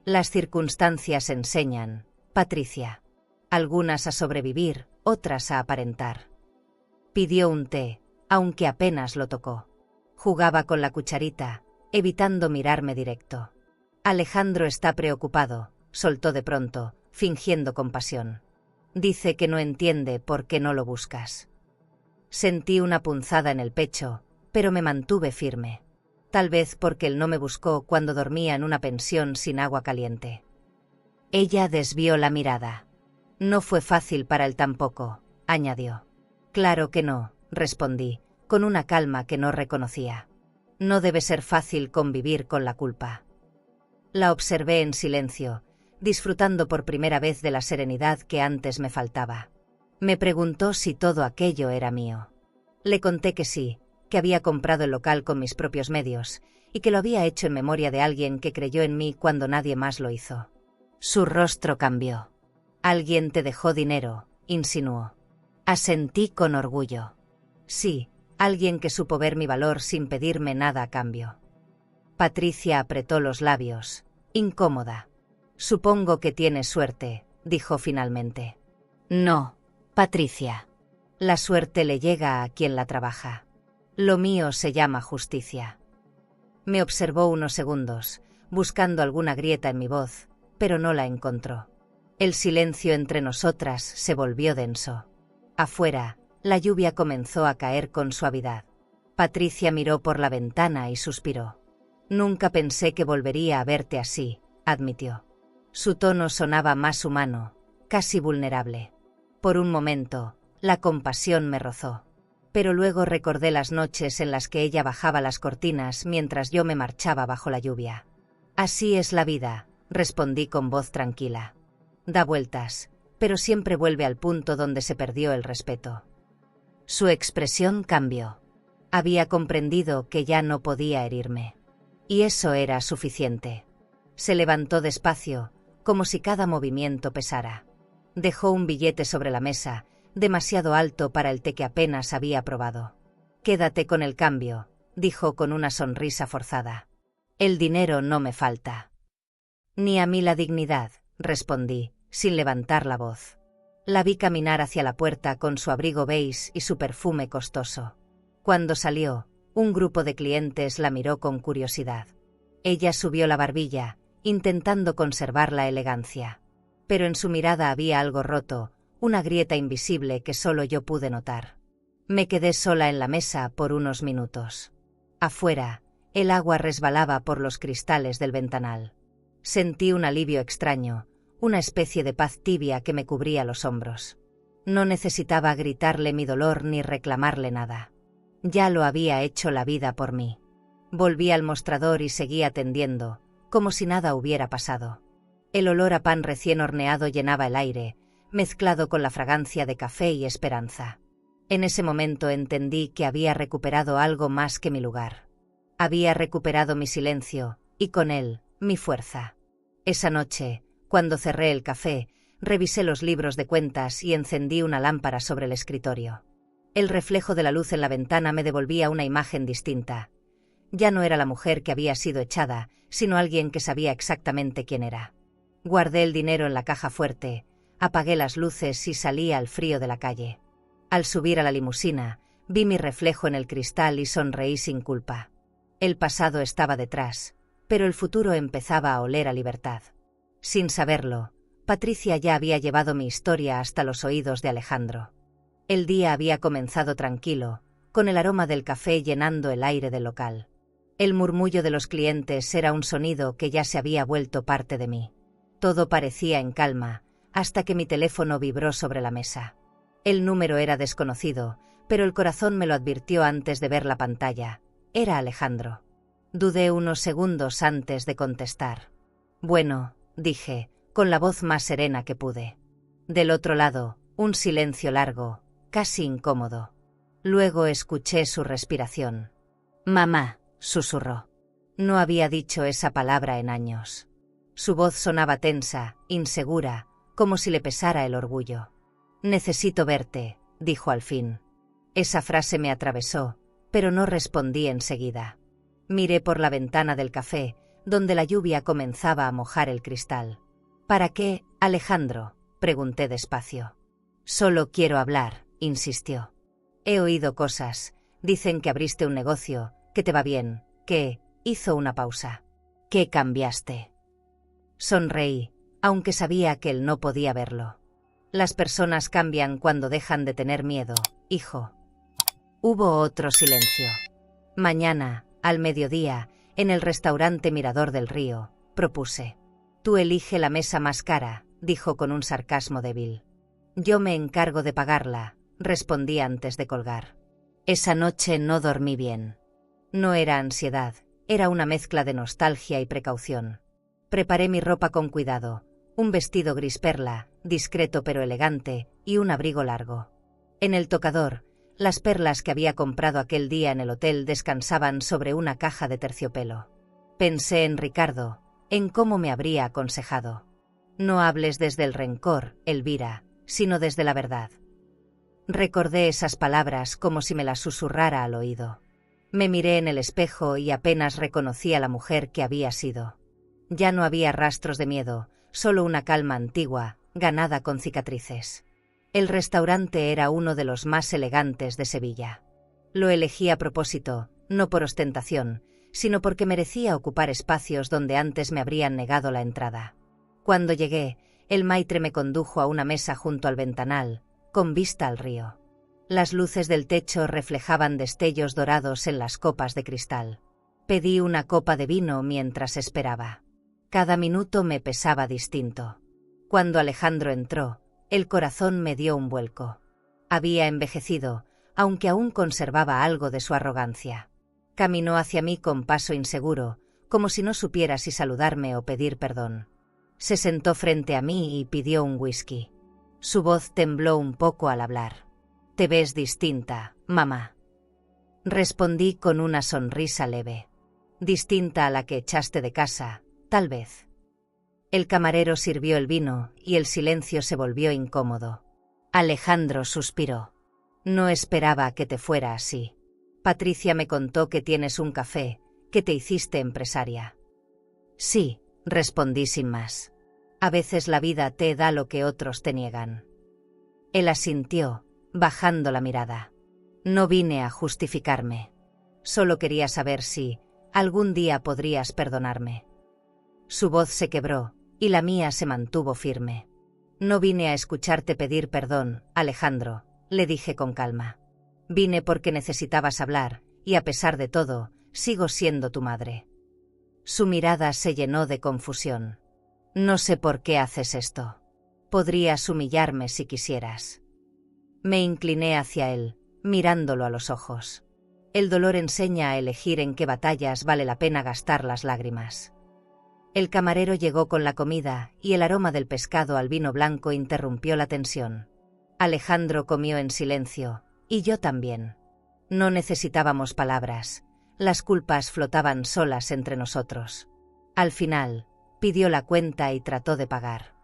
«Las circunstancias enseñan, Patricia. Algunas a sobrevivir, otras a aparentar». Pidió un té, aunque apenas lo tocó. Jugaba con la cucharita, evitando mirarme directo. «Alejandro está preocupado», soltó de pronto, fingiendo compasión. «Dice que no entiende por qué no lo buscas». Sentí una punzada en el pecho, pero me mantuve firme. Tal vez porque él no me buscó cuando dormía en una pensión sin agua caliente. Ella desvió la mirada. «No fue fácil para él tampoco», añadió. «Claro que no», respondí, con una calma que no reconocía. «No debe ser fácil convivir con la culpa». La observé en silencio, disfrutando por primera vez de la serenidad que antes me faltaba. Me preguntó si todo aquello era mío. Le conté que sí, que había comprado el local con mis propios medios, y que lo había hecho en memoria de alguien que creyó en mí cuando nadie más lo hizo. Su rostro cambió. «Alguien te dejó dinero», insinuó. Asentí con orgullo. Sí, alguien que supo ver mi valor sin pedirme nada a cambio. Patricia apretó los labios, incómoda. «Supongo que tienes suerte», dijo finalmente. «No, Patricia. La suerte le llega a quien la trabaja. Lo mío se llama justicia». Me observó unos segundos, buscando alguna grieta en mi voz, pero no la encontró. El silencio entre nosotras se volvió denso. Afuera, la lluvia comenzó a caer con suavidad. Patricia miró por la ventana y suspiró. «Nunca pensé que volvería a verte así», admitió. Su tono sonaba más humano, casi vulnerable. Por un momento, la compasión me rozó. Pero luego recordé las noches en las que ella bajaba las cortinas mientras yo me marchaba bajo la lluvia. «Así es la vida», respondí con voz tranquila. «Da vueltas, pero siempre vuelve al punto donde se perdió el respeto». Su expresión cambió. Había comprendido que ya no podía herirme. Y eso era suficiente. Se levantó despacio, como si cada movimiento pesara. Dejó un billete sobre la mesa, demasiado alto para el té que apenas había probado. «Quédate con el cambio», dijo con una sonrisa forzada. «El dinero no me falta». «Ni a mí la dignidad», respondí, sin levantar la voz. La vi caminar hacia la puerta con su abrigo beige y su perfume costoso. Cuando salió, un grupo de clientes la miró con curiosidad. Ella subió la barbilla, intentando conservar la elegancia. Pero en su mirada había algo roto, una grieta invisible que solo yo pude notar. Me quedé sola en la mesa por unos minutos. Afuera, el agua resbalaba por los cristales del ventanal. Sentí un alivio extraño, una especie de paz tibia que me cubría los hombros. No necesitaba gritarle mi dolor ni reclamarle nada. Ya lo había hecho la vida por mí. Volví al mostrador y seguí atendiendo, como si nada hubiera pasado. El olor a pan recién horneado llenaba el aire, mezclado con la fragancia de café y esperanza. En ese momento entendí que había recuperado algo más que mi lugar. Había recuperado mi silencio, y con él, mi fuerza. Esa noche, cuando cerré el café, revisé los libros de cuentas y encendí una lámpara sobre el escritorio. El reflejo de la luz en la ventana me devolvía una imagen distinta. Ya no era la mujer que había sido echada, sino alguien que sabía exactamente quién era. Guardé el dinero en la caja fuerte, apagué las luces y salí al frío de la calle. Al subir a la limusina, vi mi reflejo en el cristal y sonreí sin culpa. El pasado estaba detrás, pero el futuro empezaba a oler a libertad. Sin saberlo, Patricia ya había llevado mi historia hasta los oídos de Alejandro. El día había comenzado tranquilo, con el aroma del café llenando el aire del local. El murmullo de los clientes era un sonido que ya se había vuelto parte de mí. Todo parecía en calma, hasta que mi teléfono vibró sobre la mesa. El número era desconocido, pero el corazón me lo advirtió antes de ver la pantalla. Era Alejandro. Dudé unos segundos antes de contestar. Bueno, dije, con la voz más serena que pude. Del otro lado, un silencio largo, casi incómodo. Luego escuché su respiración. «Mamá», susurró. No había dicho esa palabra en años. Su voz sonaba tensa, insegura, como si le pesara el orgullo. «Necesito verte», dijo al fin. Esa frase me atravesó, pero no respondí enseguida. Miré por la ventana del café, donde la lluvia comenzaba a mojar el cristal. «¿Para qué, Alejandro?», pregunté despacio. «Solo quiero hablar», insistió. «He oído cosas. Dicen que abriste un negocio, que te va bien, que…» hizo una pausa. «¿Qué cambiaste?». Sonreí, aunque sabía que él no podía verlo. «Las personas cambian cuando dejan de tener miedo, hijo». Hubo otro silencio. «Mañana, al mediodía, en el restaurante Mirador del Río», propuse. «Tú elige la mesa más cara», dijo con un sarcasmo débil. «Yo me encargo de pagarla», respondí antes de colgar. Esa noche no dormí bien. No era ansiedad, era una mezcla de nostalgia y precaución. Preparé mi ropa con cuidado, un vestido gris perla, discreto pero elegante, y un abrigo largo. En el tocador, las perlas que había comprado aquel día en el hotel descansaban sobre una caja de terciopelo. Pensé en Ricardo, en cómo me habría aconsejado. «No hables desde el rencor, Elvira, sino desde la verdad». Recordé esas palabras como si me las susurrara al oído. Me miré en el espejo y apenas reconocí a la mujer que había sido. Ya no había rastros de miedo, solo una calma antigua, ganada con cicatrices. El restaurante era uno de los más elegantes de Sevilla. Lo elegí a propósito, no por ostentación, sino porque merecía ocupar espacios donde antes me habrían negado la entrada. Cuando llegué, el maitre me condujo a una mesa junto al ventanal, con vista al río. Las luces del techo reflejaban destellos dorados en las copas de cristal. Pedí una copa de vino mientras esperaba. Cada minuto me pesaba distinto. Cuando Alejandro entró, el corazón me dio un vuelco. Había envejecido, aunque aún conservaba algo de su arrogancia. Caminó hacia mí con paso inseguro, como si no supiera si saludarme o pedir perdón. Se sentó frente a mí y pidió un whisky. Su voz tembló un poco al hablar. «Te ves distinta, mamá». Respondí con una sonrisa leve. «Distinta a la que echaste de casa, tal vez». El camarero sirvió el vino y el silencio se volvió incómodo. Alejandro suspiró. «No esperaba que te fuera así. Patricia me contó que tienes un café, que te hiciste empresaria». «Sí», respondí sin más. «A veces la vida te da lo que otros te niegan». Él asintió, bajando la mirada. «No vine a justificarme. Solo quería saber si, algún día podrías perdonarme». Su voz se quebró, y la mía se mantuvo firme. «No vine a escucharte pedir perdón, Alejandro», le dije con calma. «Vine porque necesitabas hablar, y a pesar de todo, sigo siendo tu madre». Su mirada se llenó de confusión. «No sé por qué haces esto. Podrías humillarme si quisieras». Me incliné hacia él, mirándolo a los ojos. El dolor enseña a elegir en qué batallas vale la pena gastar las lágrimas. El camarero llegó con la comida y el aroma del pescado al vino blanco interrumpió la tensión. Alejandro comió en silencio, y yo también. No necesitábamos palabras, las culpas flotaban solas entre nosotros. Al final, pidió la cuenta y trató de pagar.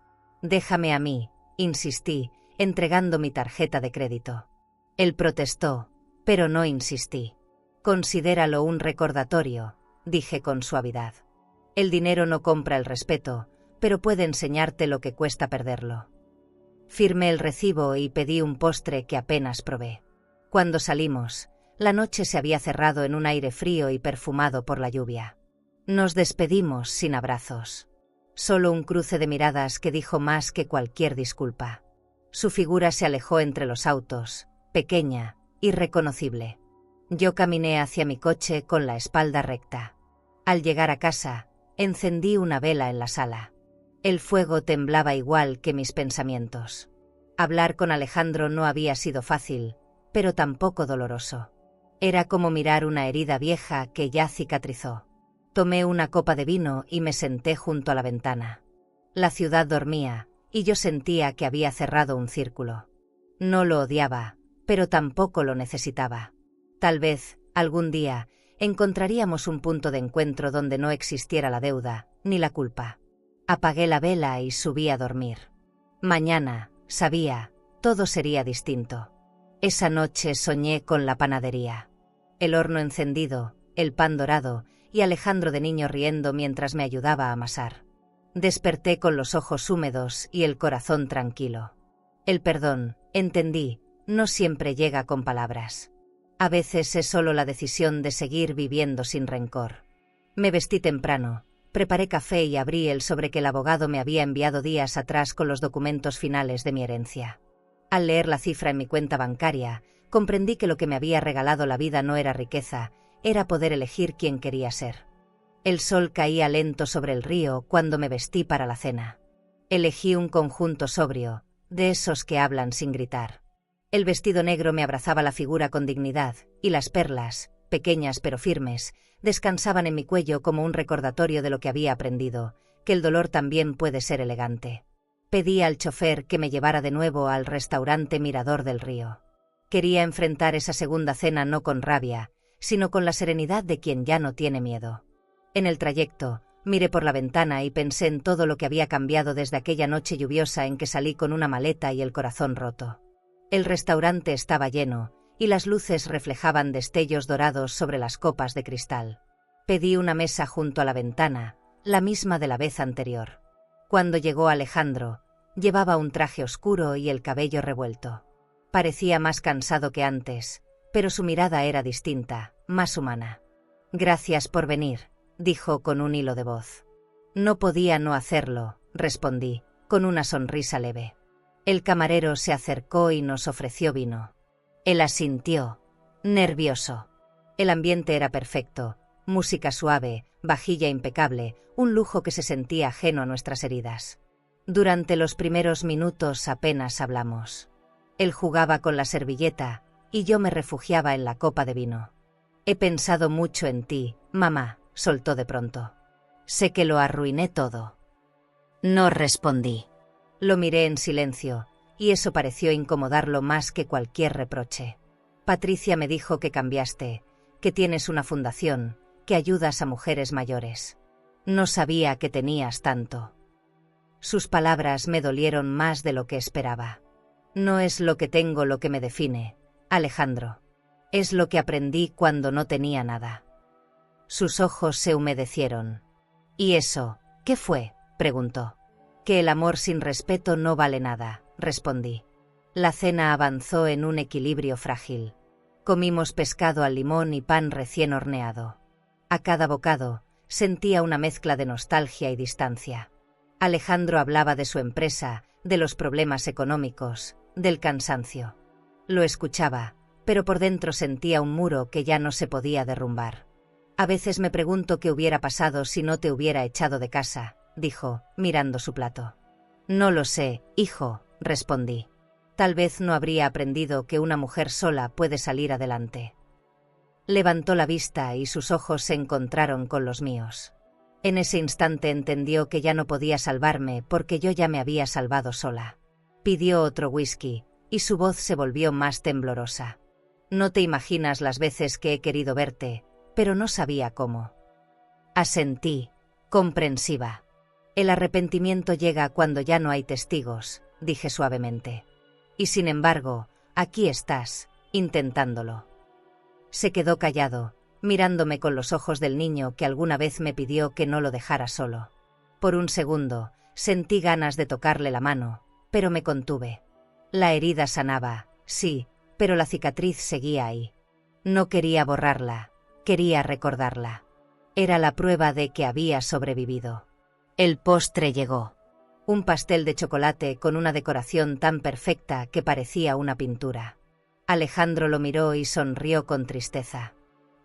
«Déjame a mí», insistí, entregando mi tarjeta de crédito. Él protestó, pero no insistí. «Considéralo un recordatorio», dije con suavidad. «El dinero no compra el respeto, pero puede enseñarte lo que cuesta perderlo». Firmé el recibo y pedí un postre que apenas probé. Cuando salimos, la noche se había cerrado en un aire frío y perfumado por la lluvia. Nos despedimos sin abrazos. Solo un cruce de miradas que dijo más que cualquier disculpa. Su figura se alejó entre los autos, pequeña, irreconocible. Yo caminé hacia mi coche con la espalda recta. Al llegar a casa, encendí una vela en la sala. El fuego temblaba igual que mis pensamientos. Hablar con Alejandro no había sido fácil, pero tampoco doloroso. Era como mirar una herida vieja que ya cicatrizó. Tomé una copa de vino y me senté junto a la ventana. La ciudad dormía, y yo sentía que había cerrado un círculo. No lo odiaba, pero tampoco lo necesitaba. Tal vez, algún día, encontraríamos un punto de encuentro donde no existiera la deuda, ni la culpa. Apagué la vela y subí a dormir. Mañana, sabía, todo sería distinto. Esa noche soñé con la panadería. El horno encendido, el pan dorado, y Alejandro de niño riendo mientras me ayudaba a amasar. Desperté con los ojos húmedos y el corazón tranquilo. El perdón, entendí, no siempre llega con palabras. A veces es solo la decisión de seguir viviendo sin rencor. Me vestí temprano, preparé café y abrí el sobre que el abogado me había enviado días atrás con los documentos finales de mi herencia. Al leer la cifra en mi cuenta bancaria, comprendí que lo que me había regalado la vida no era riqueza, era poder elegir quién quería ser. El sol caía lento sobre el río cuando me vestí para la cena. Elegí un conjunto sobrio, de esos que hablan sin gritar. El vestido negro me abrazaba la figura con dignidad, y las perlas, pequeñas pero firmes, descansaban en mi cuello como un recordatorio de lo que había aprendido, que el dolor también puede ser elegante. Pedí al chofer que me llevara de nuevo al restaurante Mirador del Río. Quería enfrentar esa segunda cena no con rabia, sino con la serenidad de quien ya no tiene miedo. En el trayecto, miré por la ventana y pensé en todo lo que había cambiado desde aquella noche lluviosa en que salí con una maleta y el corazón roto. El restaurante estaba lleno, y las luces reflejaban destellos dorados sobre las copas de cristal. Pedí una mesa junto a la ventana, la misma de la vez anterior. Cuando llegó Alejandro, llevaba un traje oscuro y el cabello revuelto. Parecía más cansado que antes, pero su mirada era distinta, más humana. «Gracias por venir», dijo con un hilo de voz. «No podía no hacerlo», respondí, con una sonrisa leve. El camarero se acercó y nos ofreció vino. Él asintió, nervioso. El ambiente era perfecto, música suave, vajilla impecable, un lujo que se sentía ajeno a nuestras heridas. Durante los primeros minutos apenas hablamos. Él jugaba con la servilleta, y yo me refugiaba en la copa de vino. «He pensado mucho en ti, mamá», soltó de pronto. «Sé que lo arruiné todo». No respondí. Lo miré en silencio, y eso pareció incomodarlo más que cualquier reproche. «Patricia me dijo que cambiaste, que tienes una fundación, que ayudas a mujeres mayores. No sabía que tenías tanto». Sus palabras me dolieron más de lo que esperaba. «No es lo que tengo lo que me define, Alejandro. Es lo que aprendí cuando no tenía nada». Sus ojos se humedecieron. «¿Y eso, qué fue?», preguntó. «Que el amor sin respeto no vale nada», respondí. La cena avanzó en un equilibrio frágil. Comimos pescado al limón y pan recién horneado. A cada bocado, sentía una mezcla de nostalgia y distancia. Alejandro hablaba de su empresa, de los problemas económicos, del cansancio. Lo escuchaba, pero por dentro sentía un muro que ya no se podía derrumbar. «A veces me pregunto qué hubiera pasado si no te hubiera echado de casa», dijo, mirando su plato. «No lo sé, hijo», respondí. «Tal vez no habría aprendido que una mujer sola puede salir adelante». Levantó la vista y sus ojos se encontraron con los míos. En ese instante entendió que ya no podía salvarme porque yo ya me había salvado sola. Pidió otro whisky, y su voz se volvió más temblorosa. No te imaginas las veces que he querido verte, pero no sabía cómo. Asentí, comprensiva. El arrepentimiento llega cuando ya no hay testigos, dije suavemente. Y sin embargo, aquí estás, intentándolo. Se quedó callado, mirándome con los ojos del niño que alguna vez me pidió que no lo dejara solo. Por un segundo, sentí ganas de tocarle la mano, pero me contuve. La herida sanaba, sí, pero la cicatriz seguía ahí. No quería borrarla, quería recordarla. Era la prueba de que había sobrevivido. El postre llegó. Un pastel de chocolate con una decoración tan perfecta que parecía una pintura. Alejandro lo miró y sonrió con tristeza.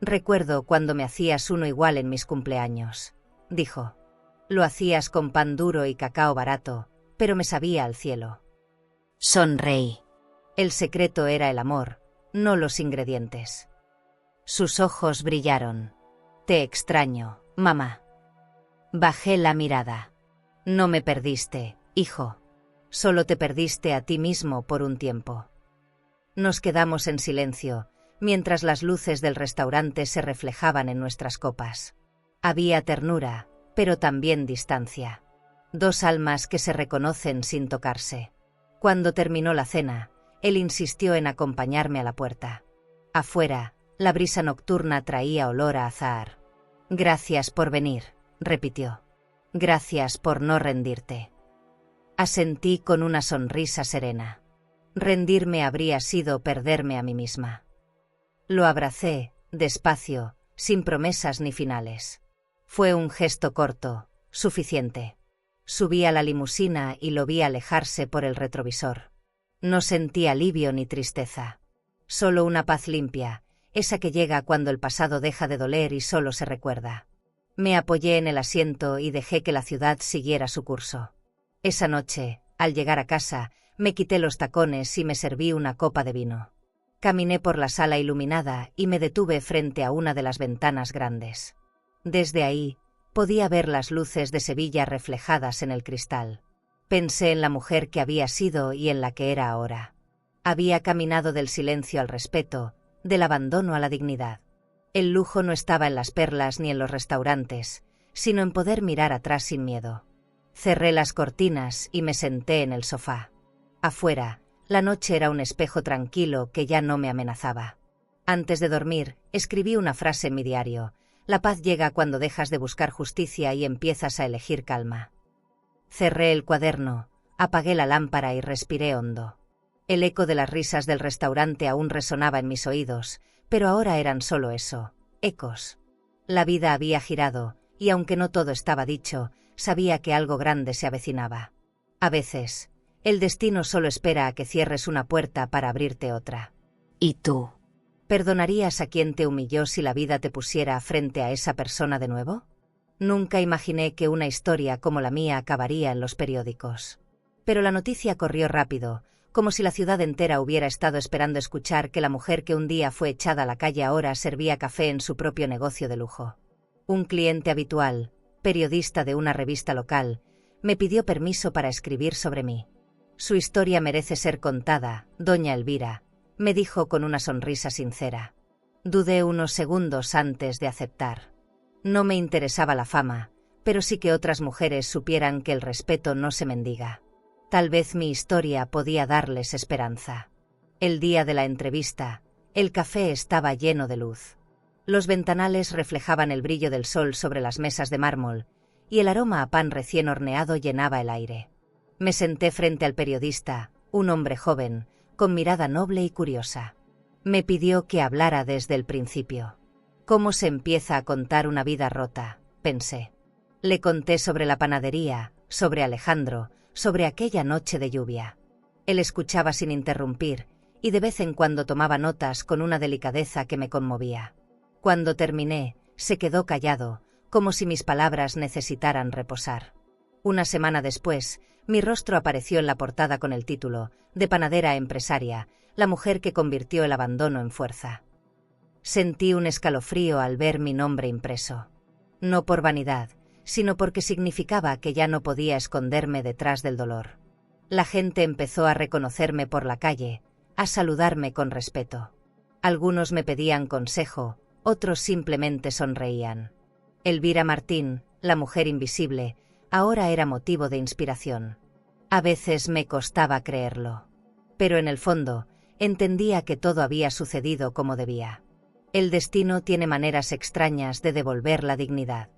Recuerdo cuando me hacías uno igual en mis cumpleaños, dijo. Lo hacías con pan duro y cacao barato, pero me sabía al cielo. Sonreí. El secreto era el amor, no los ingredientes. Sus ojos brillaron. Te extraño, mamá. Bajé la mirada. No me perdiste, hijo. Solo te perdiste a ti mismo por un tiempo. Nos quedamos en silencio, mientras las luces del restaurante se reflejaban en nuestras copas. Había ternura, pero también distancia. Dos almas que se reconocen sin tocarse. Cuando terminó la cena, él insistió en acompañarme a la puerta. Afuera, la brisa nocturna traía olor a azahar. Gracias por venir, repitió. Gracias por no rendirte. Asentí con una sonrisa serena. Rendirme habría sido perderme a mí misma. Lo abracé, despacio, sin promesas ni finales. Fue un gesto corto, suficiente. Subí a la limusina y lo vi alejarse por el retrovisor. No sentí alivio ni tristeza. Solo una paz limpia, esa que llega cuando el pasado deja de doler y solo se recuerda. Me apoyé en el asiento y dejé que la ciudad siguiera su curso. Esa noche, al llegar a casa, me quité los tacones y me serví una copa de vino. Caminé por la sala iluminada y me detuve frente a una de las ventanas grandes. Desde ahí, podía ver las luces de Sevilla reflejadas en el cristal. Pensé en la mujer que había sido y en la que era ahora. Había caminado del silencio al respeto, del abandono a la dignidad. El lujo no estaba en las perlas ni en los restaurantes, sino en poder mirar atrás sin miedo. Cerré las cortinas y me senté en el sofá. Afuera, la noche era un espejo tranquilo que ya no me amenazaba. Antes de dormir, escribí una frase en mi diario. La paz llega cuando dejas de buscar justicia y empiezas a elegir calma. Cerré el cuaderno, apagué la lámpara y respiré hondo. El eco de las risas del restaurante aún resonaba en mis oídos, pero ahora eran solo eso, ecos. La vida había girado, y aunque no todo estaba dicho, sabía que algo grande se avecinaba. A veces, el destino solo espera a que cierres una puerta para abrirte otra. ¿Y tú? ¿Perdonarías a quien te humilló si la vida te pusiera frente a esa persona de nuevo? Nunca imaginé que una historia como la mía acabaría en los periódicos. Pero la noticia corrió rápido, como si la ciudad entera hubiera estado esperando escuchar que la mujer que un día fue echada a la calle ahora servía café en su propio negocio de lujo. Un cliente habitual, periodista de una revista local, me pidió permiso para escribir sobre mí. Su historia merece ser contada, doña Elvira, me dijo con una sonrisa sincera. Dudé unos segundos antes de aceptar. No me interesaba la fama, pero sí que otras mujeres supieran que el respeto no se mendiga. Tal vez mi historia podía darles esperanza. El día de la entrevista, el café estaba lleno de luz. Los ventanales reflejaban el brillo del sol sobre las mesas de mármol, y el aroma a pan recién horneado llenaba el aire. Me senté frente al periodista, un hombre joven, con mirada noble y curiosa. Me pidió que hablara desde el principio. ¿Cómo se empieza a contar una vida rota?, pensé. Le conté sobre la panadería, sobre Alejandro, sobre aquella noche de lluvia. Él escuchaba sin interrumpir, y de vez en cuando tomaba notas con una delicadeza que me conmovía. Cuando terminé, se quedó callado, como si mis palabras necesitaran reposar. Una semana después, mi rostro apareció en la portada con el título, de panadera a empresaria, la mujer que convirtió el abandono en fuerza. Sentí un escalofrío al ver mi nombre impreso. No por vanidad, sino porque significaba que ya no podía esconderme detrás del dolor. La gente empezó a reconocerme por la calle, a saludarme con respeto. Algunos me pedían consejo, otros simplemente sonreían. Elvira Martín, la mujer invisible, ahora era motivo de inspiración. A veces me costaba creerlo. Pero en el fondo, entendía que todo había sucedido como debía. El destino tiene maneras extrañas de devolver la dignidad.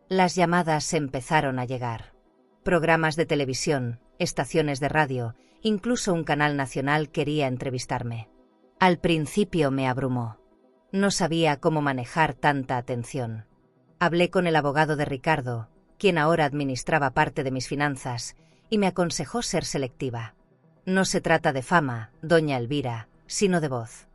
Las llamadas empezaron a llegar. Programas de televisión, estaciones de radio, incluso un canal nacional quería entrevistarme. Al principio me abrumó. No sabía cómo manejar tanta atención. Hablé con el abogado de Ricardo, quien ahora administraba parte de mis finanzas, y me aconsejó ser selectiva. No se trata de fama, doña Elvira, sino de voz.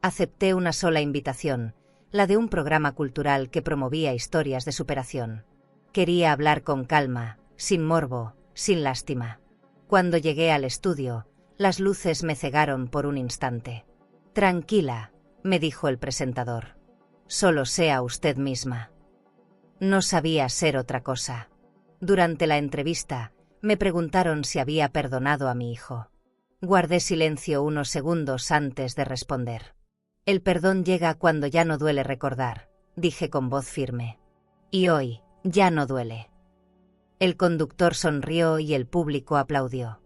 Acepté una sola invitación, la de un programa cultural que promovía historias de superación. Quería hablar con calma, sin morbo, sin lástima. Cuando llegué al estudio, las luces me cegaron por un instante. «Tranquila», me dijo el presentador. «Solo sea usted misma». No sabía ser otra cosa. Durante la entrevista, me preguntaron si había perdonado a mi hijo. Guardé silencio unos segundos antes de responder. «El perdón llega cuando ya no duele recordar», dije con voz firme. «Y hoy, ya no duele». El conductor sonrió y el público aplaudió.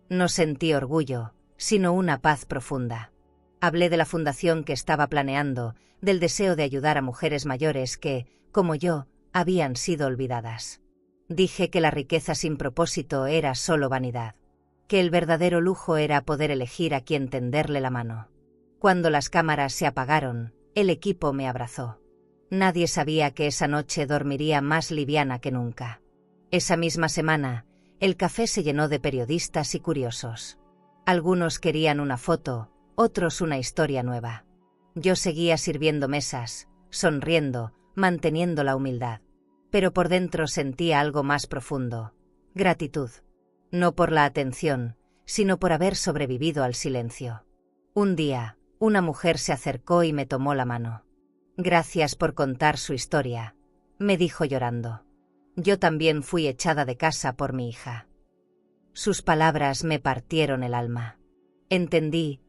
No sentí orgullo, sino una paz profunda. Hablé de la fundación que estaba planeando, del deseo de ayudar a mujeres mayores que, como yo, habían sido olvidadas. Dije que la riqueza sin propósito era solo vanidad, que el verdadero lujo era poder elegir a quién tenderle la mano. Cuando las cámaras se apagaron, el equipo me abrazó. Nadie sabía que esa noche dormiría más liviana que nunca. Esa misma semana, el café se llenó de periodistas y curiosos. Algunos querían una foto, otros una historia nueva. Yo seguía sirviendo mesas, sonriendo, manteniendo la humildad. Pero por dentro sentía algo más profundo: gratitud. No por la atención, sino por haber sobrevivido al silencio. Un día, una mujer se acercó y me tomó la mano. «Gracias por contar su historia», me dijo llorando. «Yo también fui echada de casa por mi hija». Sus palabras me partieron el alma. Entendí.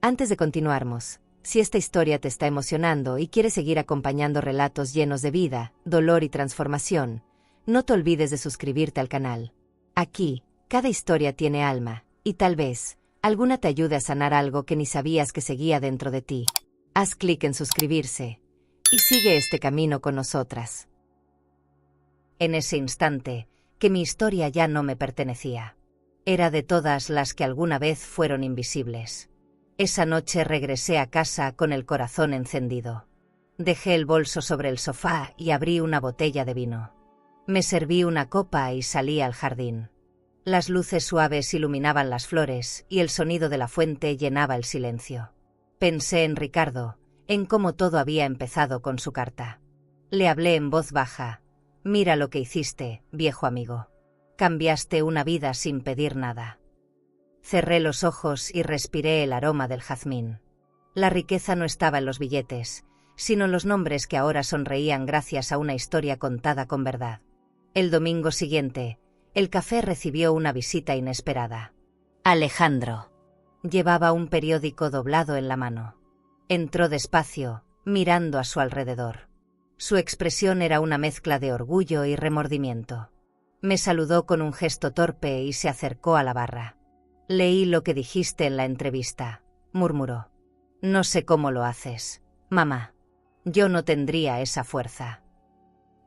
Antes de continuarmos, si esta historia te está emocionando y quieres seguir acompañando relatos llenos de vida, dolor y transformación, no te olvides de suscribirte al canal. Aquí, cada historia tiene alma, y tal vez, alguna te ayude a sanar algo que ni sabías que seguía dentro de ti. Haz clic en suscribirse y sigue este camino con nosotras. En ese instante, que mi historia ya no me pertenecía. Era de todas las que alguna vez fueron invisibles. Esa noche regresé a casa con el corazón encendido. Dejé el bolso sobre el sofá y abrí una botella de vino. Me serví una copa y salí al jardín. Las luces suaves iluminaban las flores y el sonido de la fuente llenaba el silencio. Pensé en Ricardo, en cómo todo había empezado con su carta. Le hablé en voz baja. «Mira lo que hiciste, viejo amigo. Cambiaste una vida sin pedir nada». Cerré los ojos y respiré el aroma del jazmín. La riqueza no estaba en los billetes, sino en los nombres que ahora sonreían gracias a una historia contada con verdad. El domingo siguiente, el café recibió una visita inesperada. Alejandro. Llevaba un periódico doblado en la mano. Entró despacio, mirando a su alrededor. Su expresión era una mezcla de orgullo y remordimiento. Me saludó con un gesto torpe y se acercó a la barra. «Leí lo que dijiste en la entrevista», murmuró. «No sé cómo lo haces, mamá. Yo no tendría esa fuerza».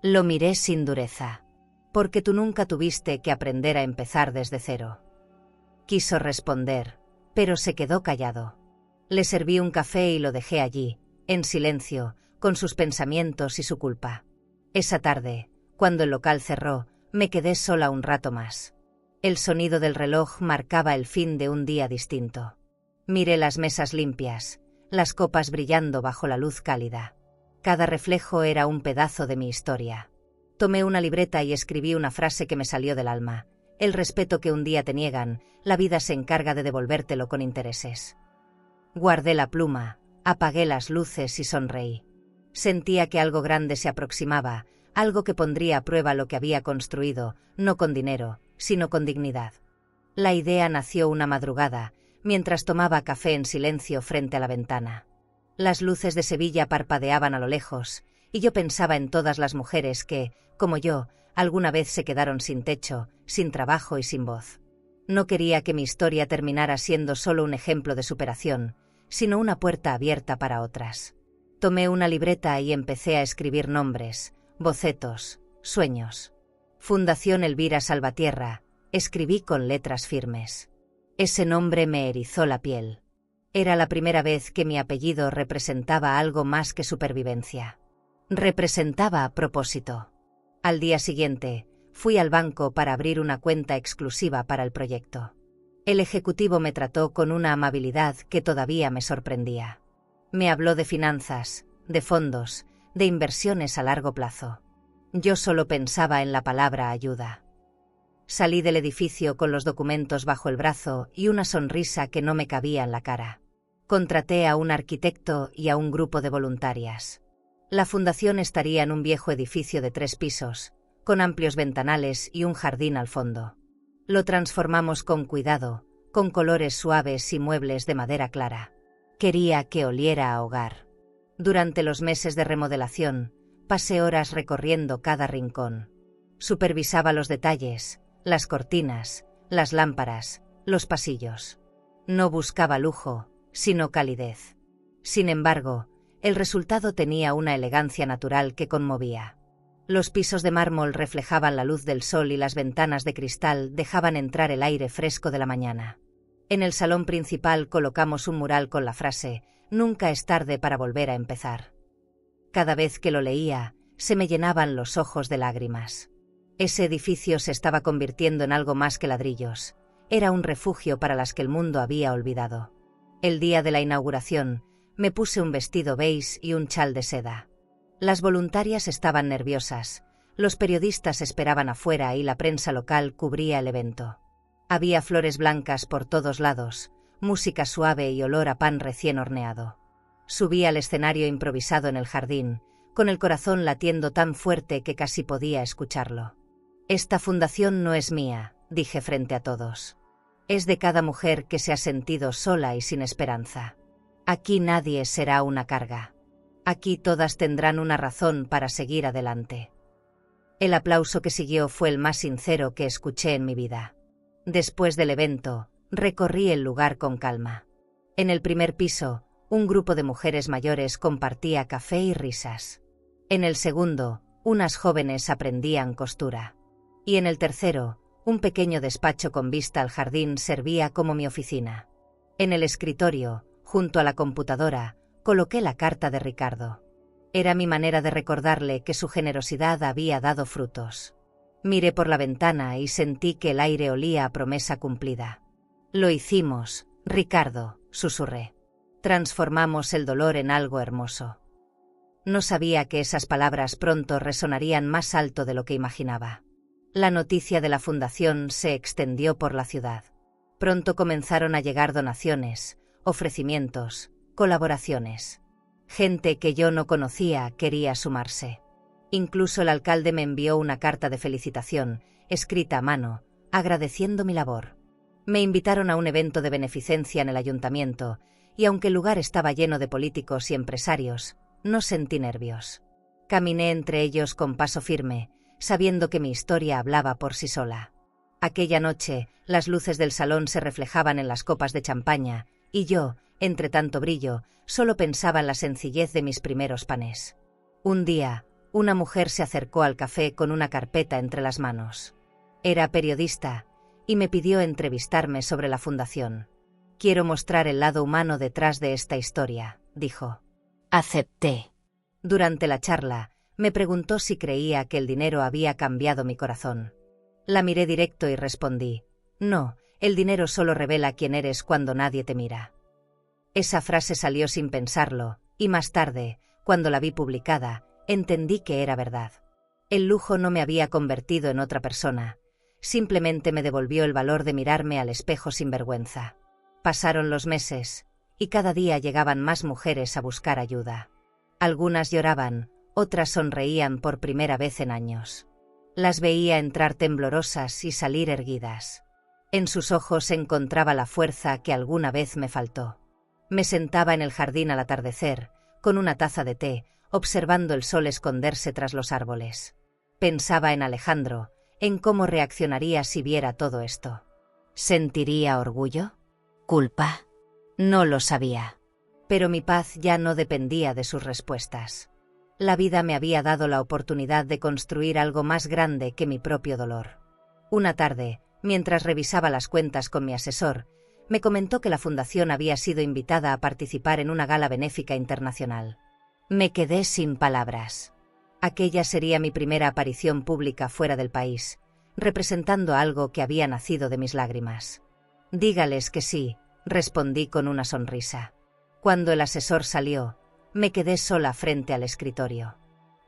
Lo miré sin dureza. «Porque tú nunca tuviste que aprender a empezar desde cero». Quiso responder, pero se quedó callado. Le serví un café y lo dejé allí, en silencio, con sus pensamientos y su culpa. Esa tarde, cuando el local cerró, me quedé sola un rato más. El sonido del reloj marcaba el fin de un día distinto. Miré las mesas limpias, las copas brillando bajo la luz cálida. Cada reflejo era un pedazo de mi historia. Tomé una libreta y escribí una frase que me salió del alma. El respeto que un día te niegan, la vida se encarga de devolvértelo con intereses. Guardé la pluma, Apagué las luces y sonreí. Sentía que algo grande se aproximaba, algo que pondría a prueba lo que había construido, no con dinero, sino con dignidad. La idea nació una madrugada, mientras tomaba café en silencio frente a la ventana. Las luces de Sevilla parpadeaban a lo lejos, y yo pensaba en todas las mujeres que, como yo, alguna vez se quedaron sin techo, sin trabajo y sin voz. No quería que mi historia terminara siendo solo un ejemplo de superación, sino una puerta abierta para otras. Tomé una libreta y empecé a escribir nombres, bocetos, sueños. Fundación Elvira Salvatierra, escribí con letras firmes. Ese nombre me erizó la piel. Era la primera vez que mi apellido representaba algo más que supervivencia. Representaba propósito. Al día siguiente, fui al banco para abrir una cuenta exclusiva para el proyecto. El ejecutivo me trató con una amabilidad que todavía me sorprendía. Me habló de finanzas, de fondos, de inversiones a largo plazo. Yo solo pensaba en la palabra ayuda. Salí del edificio con los documentos bajo el brazo y una sonrisa que no me cabía en la cara. Contraté a un arquitecto y a un grupo de voluntarias. La fundación estaría en un viejo edificio de 3 pisos, con amplios ventanales y un jardín al fondo. Lo transformamos con cuidado, con colores suaves y muebles de madera clara. Quería que oliera a hogar. Durante los meses de remodelación, pasé horas recorriendo cada rincón. Supervisaba los detalles, las cortinas, las lámparas, los pasillos. No buscaba lujo, sino calidez. Sin embargo, el resultado tenía una elegancia natural que conmovía. Los pisos de mármol reflejaban la luz del sol y las ventanas de cristal dejaban entrar el aire fresco de la mañana. En el salón principal colocamos un mural con la frase «Nunca es tarde para volver a empezar». Cada vez que lo leía, se me llenaban los ojos de lágrimas. Ese edificio se estaba convirtiendo en algo más que ladrillos. Era un refugio para las que el mundo había olvidado. El día de la inauguración, me puse un vestido beige y un chal de seda. Las voluntarias estaban nerviosas, los periodistas esperaban afuera y la prensa local cubría el evento. Había flores blancas por todos lados, música suave y olor a pan recién horneado. Subí al escenario improvisado en el jardín, con el corazón latiendo tan fuerte que casi podía escucharlo. «Esta fundación no es mía», dije frente a todos. «Es de cada mujer que se ha sentido sola y sin esperanza. Aquí nadie será una carga. Aquí todas tendrán una razón para seguir adelante». El aplauso que siguió fue el más sincero que escuché en mi vida. Después del evento, recorrí el lugar con calma. En el primer piso, un grupo de mujeres mayores compartía café y risas. En el segundo, unas jóvenes aprendían costura. Y en el tercero, un pequeño despacho con vista al jardín servía como mi oficina. En el escritorio, junto a la computadora, coloqué la carta de Ricardo. Era mi manera de recordarle que su generosidad había dado frutos. Miré por la ventana y sentí que el aire olía a promesa cumplida. «Lo hicimos, Ricardo», susurré. «Transformamos el dolor en algo hermoso». No sabía que esas palabras pronto resonarían más alto de lo que imaginaba. La noticia de la fundación se extendió por la ciudad. Pronto comenzaron a llegar donaciones, ofrecimientos, colaboraciones. Gente que yo no conocía quería sumarse. Incluso el alcalde me envió una carta de felicitación, escrita a mano, agradeciendo mi labor. Me invitaron a un evento de beneficencia en el ayuntamiento, y aunque el lugar estaba lleno de políticos y empresarios, no sentí nervios. Caminé entre ellos con paso firme, sabiendo que mi historia hablaba por sí sola. Aquella noche, las luces del salón se reflejaban en las copas de champaña, y yo, entre tanto brillo, solo pensaba en la sencillez de mis primeros panes. Un día, una mujer se acercó al café con una carpeta entre las manos. Era periodista, y me pidió entrevistarme sobre la fundación. «Quiero mostrar el lado humano detrás de esta historia», dijo. Acepté. Durante la charla, me preguntó si creía que el dinero había cambiado mi corazón. La miré directo y respondí: «No, el dinero solo revela quién eres cuando nadie te mira». Esa frase salió sin pensarlo, y más tarde, cuando la vi publicada, entendí que era verdad. El lujo no me había convertido en otra persona, simplemente me devolvió el valor de mirarme al espejo sin vergüenza. Pasaron los meses, y cada día llegaban más mujeres a buscar ayuda. Algunas lloraban, otras sonreían por primera vez en años. Las veía entrar temblorosas y salir erguidas. En sus ojos encontraba la fuerza que alguna vez me faltó. Me sentaba en el jardín al atardecer, con una taza de té, observando el sol esconderse tras los árboles. Pensaba en Alejandro, en cómo reaccionaría si viera todo esto. ¿Sentiría orgullo? ¿Culpa? No lo sabía. Pero mi paz ya no dependía de sus respuestas. La vida me había dado la oportunidad de construir algo más grande que mi propio dolor. Una tarde, mientras revisaba las cuentas con mi asesor, me comentó que la fundación había sido invitada a participar en una gala benéfica internacional. Me quedé sin palabras. Aquella sería mi primera aparición pública fuera del país, representando algo que había nacido de mis lágrimas. Dígales que sí, respondí con una sonrisa. Cuando el asesor salió, me quedé sola frente al escritorio.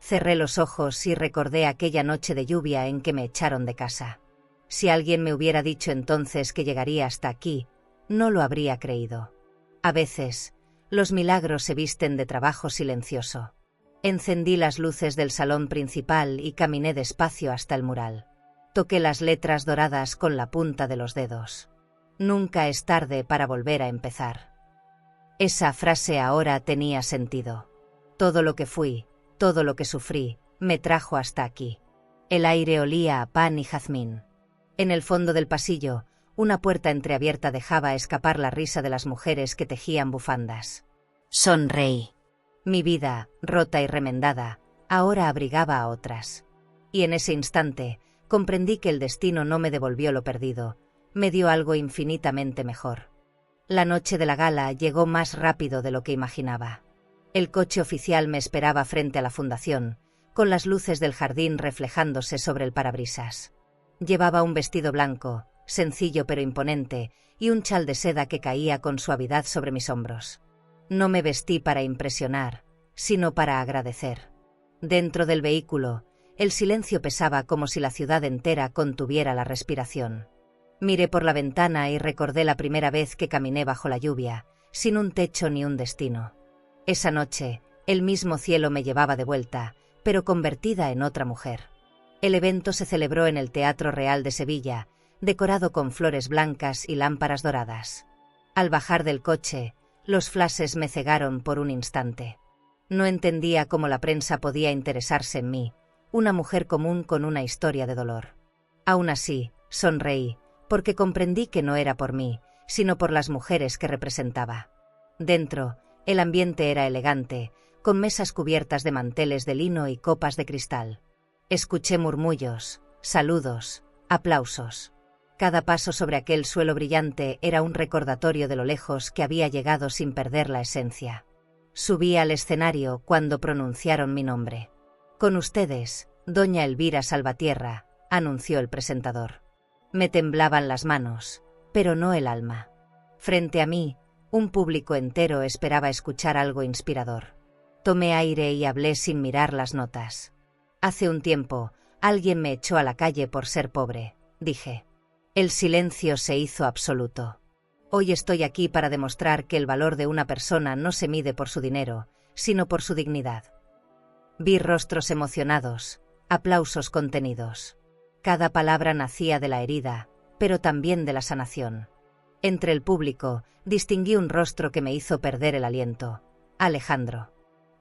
Cerré los ojos y recordé aquella noche de lluvia en que me echaron de casa. Si alguien me hubiera dicho entonces que llegaría hasta aquí, no lo habría creído. A veces, los milagros se visten de trabajo silencioso. Encendí las luces del salón principal y caminé despacio hasta el mural. Toqué las letras doradas con la punta de los dedos. Nunca es tarde para volver a empezar. Esa frase ahora tenía sentido. Todo lo que fui, todo lo que sufrí, me trajo hasta aquí. El aire olía a pan y jazmín. En el fondo del pasillo, una puerta entreabierta dejaba escapar la risa de las mujeres que tejían bufandas. Sonreí. Mi vida, rota y remendada, ahora abrigaba a otras. Y en ese instante, comprendí que el destino no me devolvió lo perdido, me dio algo infinitamente mejor. La noche de la gala llegó más rápido de lo que imaginaba. El coche oficial me esperaba frente a la fundación, con las luces del jardín reflejándose sobre el parabrisas. Llevaba un vestido blanco, sencillo pero imponente, y un chal de seda que caía con suavidad sobre mis hombros. No me vestí para impresionar, sino para agradecer. Dentro del vehículo, el silencio pesaba como si la ciudad entera contuviera la respiración. Miré por la ventana y recordé la primera vez que caminé bajo la lluvia, sin un techo ni un destino. Esa noche, el mismo cielo me llevaba de vuelta, pero convertida en otra mujer. El evento se celebró en el Teatro Real de Sevilla, decorado con flores blancas y lámparas doradas. Al bajar del coche, los flashes me cegaron por un instante. No entendía cómo la prensa podía interesarse en mí, una mujer común con una historia de dolor. Aún así, sonreí, porque comprendí que no era por mí, sino por las mujeres que representaba. Dentro, el ambiente era elegante, con mesas cubiertas de manteles de lino y copas de cristal. Escuché murmullos, saludos, aplausos. Cada paso sobre aquel suelo brillante era un recordatorio de lo lejos que había llegado sin perder la esencia. Subí al escenario cuando pronunciaron mi nombre. Con ustedes, doña Elvira Salvatierra, anunció el presentador. Me temblaban las manos, pero no el alma. Frente a mí, un público entero esperaba escuchar algo inspirador. Tomé aire y hablé sin mirar las notas. Hace un tiempo, alguien me echó a la calle por ser pobre, dije. El silencio se hizo absoluto. Hoy estoy aquí para demostrar que el valor de una persona no se mide por su dinero, sino por su dignidad. Vi rostros emocionados, aplausos contenidos. Cada palabra nacía de la herida, pero también de la sanación. Entre el público, distinguí un rostro que me hizo perder el aliento. Alejandro.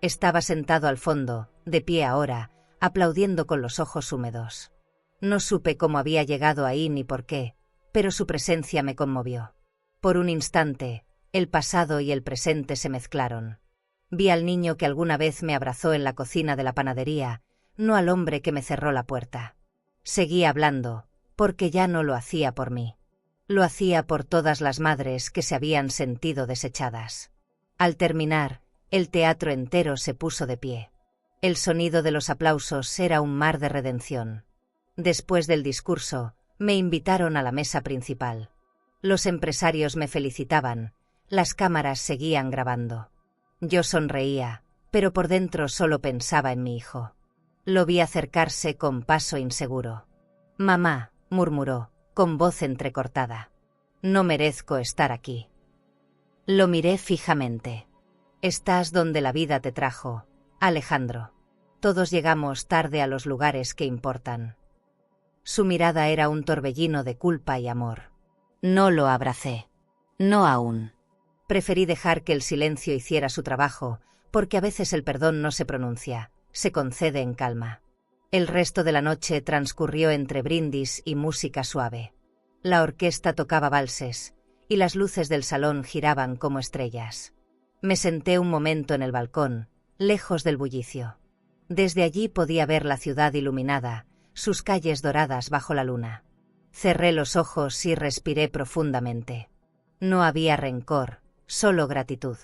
Estaba sentado al fondo, de pie ahora, aplaudiendo con los ojos húmedos. No supe cómo había llegado ahí ni por qué, pero su presencia me conmovió. Por un instante, el pasado y el presente se mezclaron. Vi al niño que alguna vez me abrazó en la cocina de la panadería, no al hombre que me cerró la puerta. Seguí hablando, porque ya no lo hacía por mí. Lo hacía por todas las madres que se habían sentido desechadas. Al terminar, el teatro entero se puso de pie. El sonido de los aplausos era un mar de redención. Después del discurso, me invitaron a la mesa principal. Los empresarios me felicitaban, las cámaras seguían grabando. Yo sonreía, pero por dentro solo pensaba en mi hijo. Lo vi acercarse con paso inseguro. «Mamá», murmuró, con voz entrecortada. «No merezco estar aquí». Lo miré fijamente. Estás donde la vida te trajo, Alejandro. Todos llegamos tarde a los lugares que importan. Su mirada era un torbellino de culpa y amor. No lo abracé. No aún. Preferí dejar que el silencio hiciera su trabajo, porque a veces el perdón no se pronuncia, se concede en calma. El resto de la noche transcurrió entre brindis y música suave. La orquesta tocaba valses, y las luces del salón giraban como estrellas. Me senté un momento en el balcón, lejos del bullicio. Desde allí podía ver la ciudad iluminada, sus calles doradas bajo la luna. Cerré los ojos y respiré profundamente. No había rencor, solo gratitud.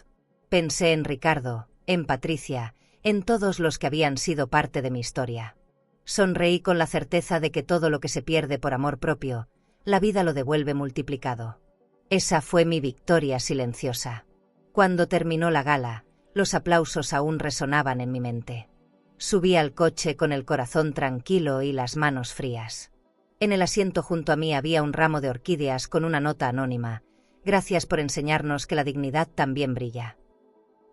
Pensé en Ricardo, en Patricia, en todos los que habían sido parte de mi historia. Sonreí con la certeza de que todo lo que se pierde por amor propio, la vida lo devuelve multiplicado. Esa fue mi victoria silenciosa. Cuando terminó la gala, los aplausos aún resonaban en mi mente. Subí al coche con el corazón tranquilo y las manos frías. En el asiento junto a mí había un ramo de orquídeas con una nota anónima. Gracias por enseñarnos que la dignidad también brilla.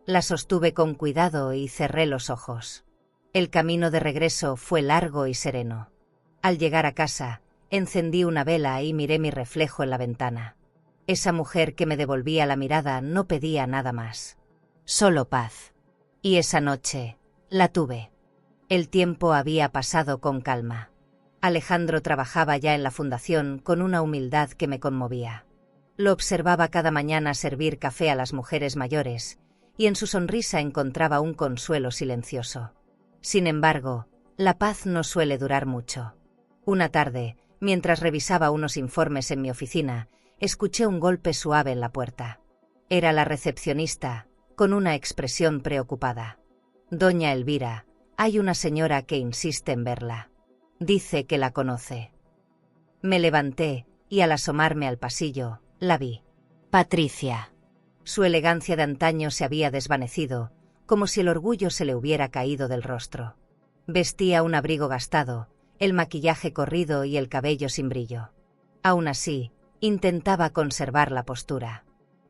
La sostuve con cuidado y cerré los ojos. El camino de regreso fue largo y sereno. Al llegar a casa, encendí una vela y miré mi reflejo en la ventana. Esa mujer que me devolvía la mirada no pedía nada más. Solo paz. Y esa noche, la tuve. El tiempo había pasado con calma. Alejandro trabajaba ya en la fundación con una humildad que me conmovía. Lo observaba cada mañana servir café a las mujeres mayores, y en su sonrisa encontraba un consuelo silencioso. Sin embargo, la paz no suele durar mucho. Una tarde, mientras revisaba unos informes en mi oficina, escuché un golpe suave en la puerta. Era la recepcionista, con una expresión preocupada. Doña Elvira, hay una señora que insiste en verla. Dice que la conoce. Me levanté, y al asomarme al pasillo, la vi. Patricia. Su elegancia de antaño se había desvanecido, como si el orgullo se le hubiera caído del rostro. Vestía un abrigo gastado, el maquillaje corrido y el cabello sin brillo. Aún así, intentaba conservar la postura.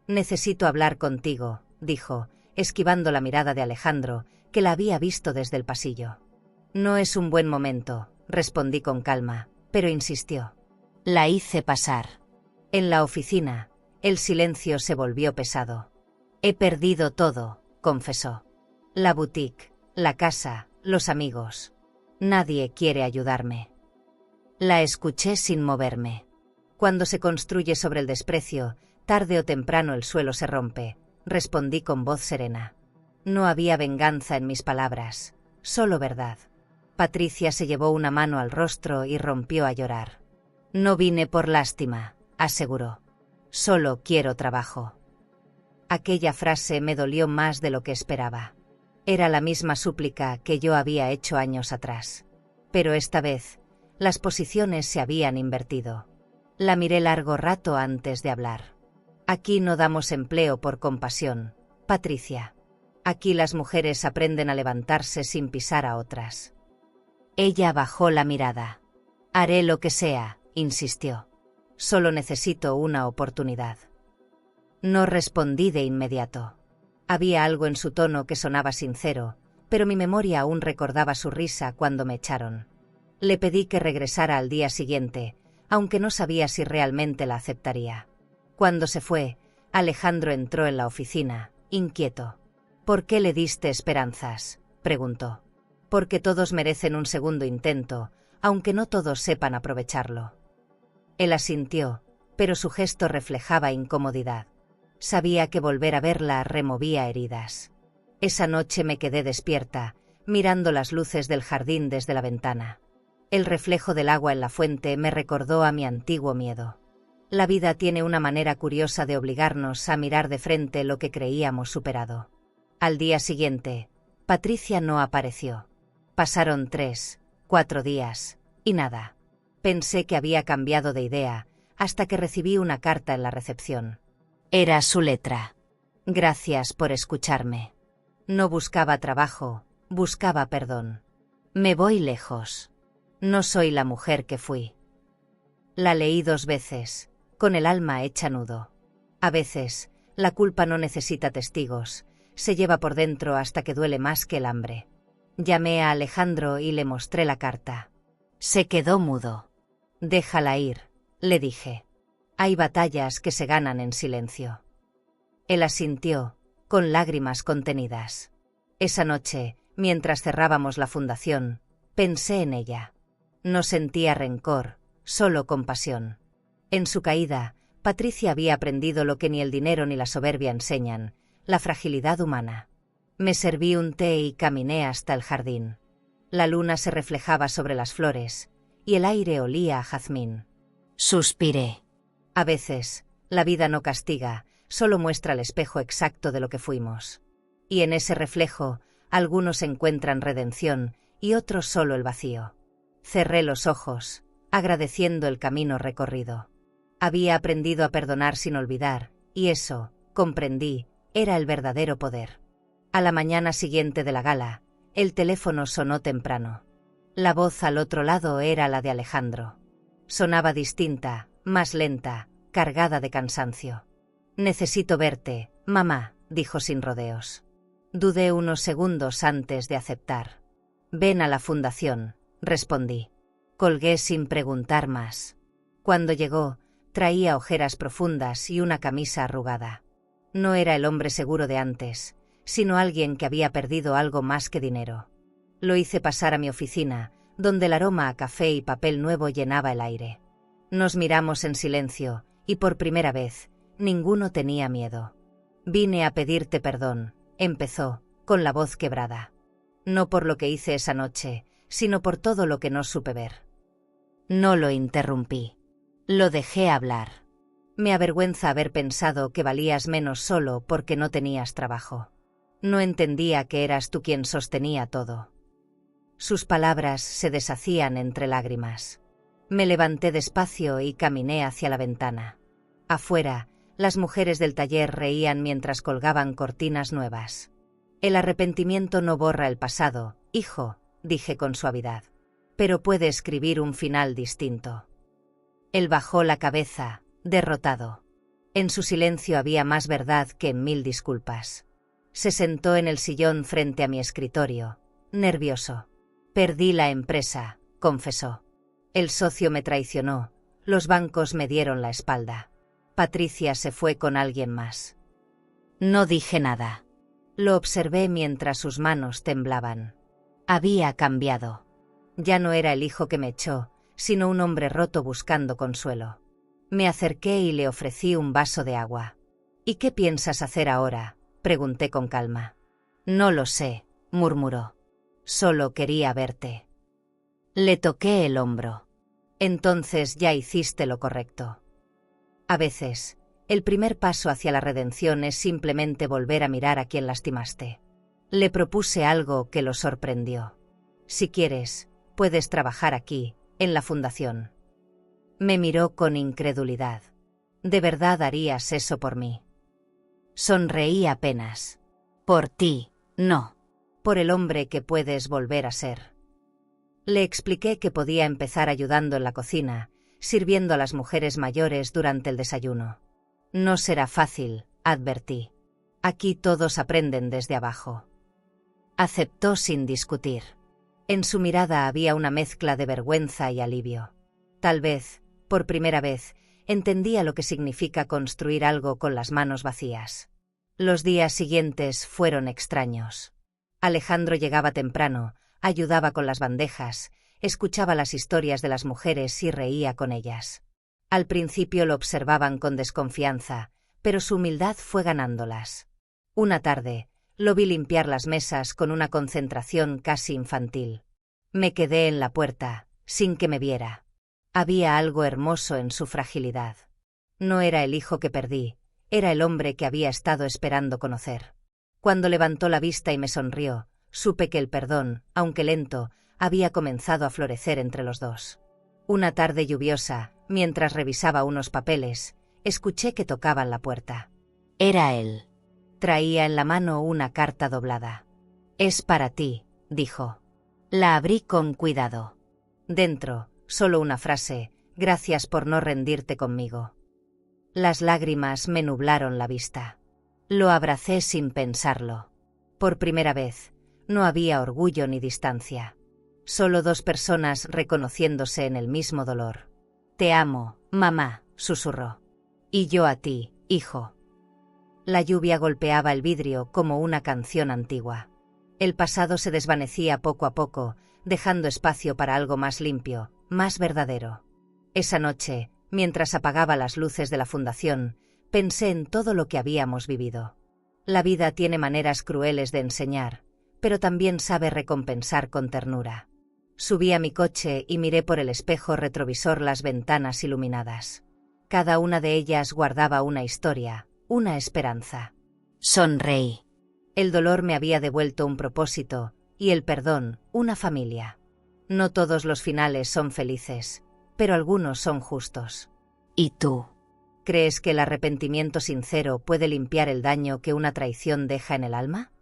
«Necesito hablar contigo», dijo, esquivando la mirada de Alejandro, que la había visto desde el pasillo. «No es un buen momento», respondí con calma, pero insistió. La hice pasar. En la oficina, el silencio se volvió pesado. «He perdido todo», confesó. «La boutique, la casa, los amigos. Nadie quiere ayudarme». La escuché sin moverme. Cuando se construye sobre el desprecio, tarde o temprano el suelo se rompe, respondí con voz serena. No había venganza en mis palabras, solo verdad. Patricia se llevó una mano al rostro y rompió a llorar. «No vine por lástima», aseguró. «Solo quiero trabajo». Aquella frase me dolió más de lo que esperaba. Era la misma súplica que yo había hecho años atrás. Pero esta vez, las posiciones se habían invertido. La miré largo rato antes de hablar. «Aquí no damos empleo por compasión, Patricia. Aquí las mujeres aprenden a levantarse sin pisar a otras». Ella bajó la mirada. «Haré lo que sea», insistió. «Solo necesito una oportunidad». No respondí de inmediato. Había algo en su tono que sonaba sincero, pero mi memoria aún recordaba su risa cuando me echaron. Le pedí que regresara al día siguiente, aunque no sabía si realmente la aceptaría. Cuando se fue, Alejandro entró en la oficina, inquieto. «¿Por qué le diste esperanzas?», preguntó. «Porque todos merecen un segundo intento, aunque no todos sepan aprovecharlo». Él asintió, pero su gesto reflejaba incomodidad. Sabía que volver a verla removía heridas. Esa noche me quedé despierta, mirando las luces del jardín desde la ventana. El reflejo del agua en la fuente me recordó a mi antiguo miedo. La vida tiene una manera curiosa de obligarnos a mirar de frente lo que creíamos superado. Al día siguiente, Patricia no apareció. Pasaron 3, 4 días, y nada. Pensé que había cambiado de idea, hasta que recibí una carta en la recepción. Era su letra. «Gracias por escucharme. No buscaba trabajo, buscaba perdón. Me voy lejos. No soy la mujer que fui». La leí 2 veces, con el alma hecha nudo. A veces, La culpa no necesita testigos, se lleva por dentro hasta que duele más que el hambre. Llamé a Alejandro y le mostré la carta. Se quedó mudo. Déjala ir, le dije. Hay batallas que se ganan en silencio. Él asintió, con lágrimas contenidas. Esa noche, mientras cerrábamos la fundación, pensé en ella. No sentía rencor, solo compasión. En su caída, Patricia había aprendido lo que ni el dinero ni la soberbia enseñan, la fragilidad humana. Me serví un té y caminé hasta el jardín. La luna se reflejaba sobre las flores, y el aire olía a jazmín. Suspiré. A veces, la vida no castiga, solo muestra el espejo exacto de lo que fuimos. Y en ese reflejo, algunos encuentran redención y otros solo el vacío. Cerré los ojos, agradeciendo el camino recorrido. Había aprendido a perdonar sin olvidar, y eso, comprendí, era el verdadero poder. A la mañana siguiente de la gala, el teléfono sonó temprano. La voz al otro lado era la de Alejandro. Sonaba distinta, más lenta, cargada de cansancio. «Necesito verte, mamá», dijo sin rodeos. Dudé unos segundos antes de aceptar. «Ven a la fundación», respondí. Colgué sin preguntar más. Cuando llegó, traía ojeras profundas y una camisa arrugada. No era el hombre seguro de antes, sino alguien que había perdido algo más que dinero. Lo hice pasar a mi oficina, donde el aroma a café y papel nuevo llenaba el aire. Nos miramos en silencio, y por primera vez, ninguno tenía miedo. «Vine a pedirte perdón», empezó, con la voz quebrada. «No por lo que hice esa noche, sino por todo lo que no supe ver». No lo interrumpí. Lo dejé hablar. Me avergüenza haber pensado que valías menos solo porque no tenías trabajo. No entendía que eras tú quien sostenía todo. Sus palabras se deshacían entre lágrimas. Me levanté despacio y caminé hacia la ventana. Afuera, las mujeres del taller reían mientras colgaban cortinas nuevas. «El arrepentimiento no borra el pasado, hijo», dije con suavidad. «Pero puede escribir un final distinto». Él bajó la cabeza, derrotado. En su silencio había más verdad que en 1000 disculpas. Se sentó en el sillón frente a mi escritorio, nervioso. «Perdí la empresa», confesó. «El socio me traicionó, los bancos me dieron la espalda. Patricia se fue con alguien más». No dije nada. Lo observé mientras sus manos temblaban. Había cambiado. Ya no era el hijo que me echó, sino un hombre roto buscando consuelo. Me acerqué y le ofrecí un vaso de agua. «¿Y qué piensas hacer ahora?», pregunté con calma. «No lo sé», murmuró. «Solo quería verte». Le toqué el hombro. «Entonces ya hiciste lo correcto». A veces, el primer paso hacia la redención es simplemente volver a mirar a quien lastimaste. Le propuse algo que lo sorprendió. «Si quieres, puedes trabajar aquí, en la fundación». Me miró con incredulidad. «¿De verdad harías eso por mí?». Sonreí apenas. «Por ti, no. Por el hombre que puedes volver a ser». Le expliqué que podía empezar ayudando en la cocina, sirviendo a las mujeres mayores durante el desayuno. «No será fácil», advertí. «Aquí todos aprenden desde abajo». Aceptó sin discutir. En su mirada había una mezcla de vergüenza y alivio. Tal vez, por primera vez, entendía lo que significa construir algo con las manos vacías. Los días siguientes fueron extraños. Alejandro llegaba temprano, ayudaba con las bandejas, escuchaba las historias de las mujeres y reía con ellas. Al principio lo observaban con desconfianza, pero su humildad fue ganándolas. Una tarde, lo vi limpiar las mesas con una concentración casi infantil. Me quedé en la puerta, sin que me viera. Había algo hermoso en su fragilidad. No era el hijo que perdí, era el hombre que había estado esperando conocer. Cuando levantó la vista y me sonrió, supe que el perdón, aunque lento, había comenzado a florecer entre los dos. Una tarde lluviosa, mientras revisaba unos papeles, escuché que tocaban la puerta. Era él. Traía en la mano una carta doblada. «Es para ti», dijo. La abrí con cuidado. Dentro, solo una frase: «Gracias por no rendirte conmigo». Las lágrimas me nublaron la vista. Lo abracé sin pensarlo. Por primera vez, no había orgullo ni distancia. Solo dos personas reconociéndose en el mismo dolor. Te amo, mamá, susurró. Y yo a ti, hijo. La lluvia golpeaba el vidrio como una canción antigua. El pasado se desvanecía poco a poco, dejando espacio para algo más limpio, más verdadero. Esa noche, mientras apagaba las luces de la fundación, pensé en todo lo que habíamos vivido. La vida tiene maneras crueles de enseñar, pero también sabe recompensar con ternura. Subí a mi coche y miré por el espejo retrovisor las ventanas iluminadas. Cada una de ellas guardaba una historia, una esperanza. Sonreí. El dolor me había devuelto un propósito, y el perdón, una familia. No todos los finales son felices, pero algunos son justos. ¿Y tú? ¿Crees que el arrepentimiento sincero puede limpiar el daño que una traición deja en el alma?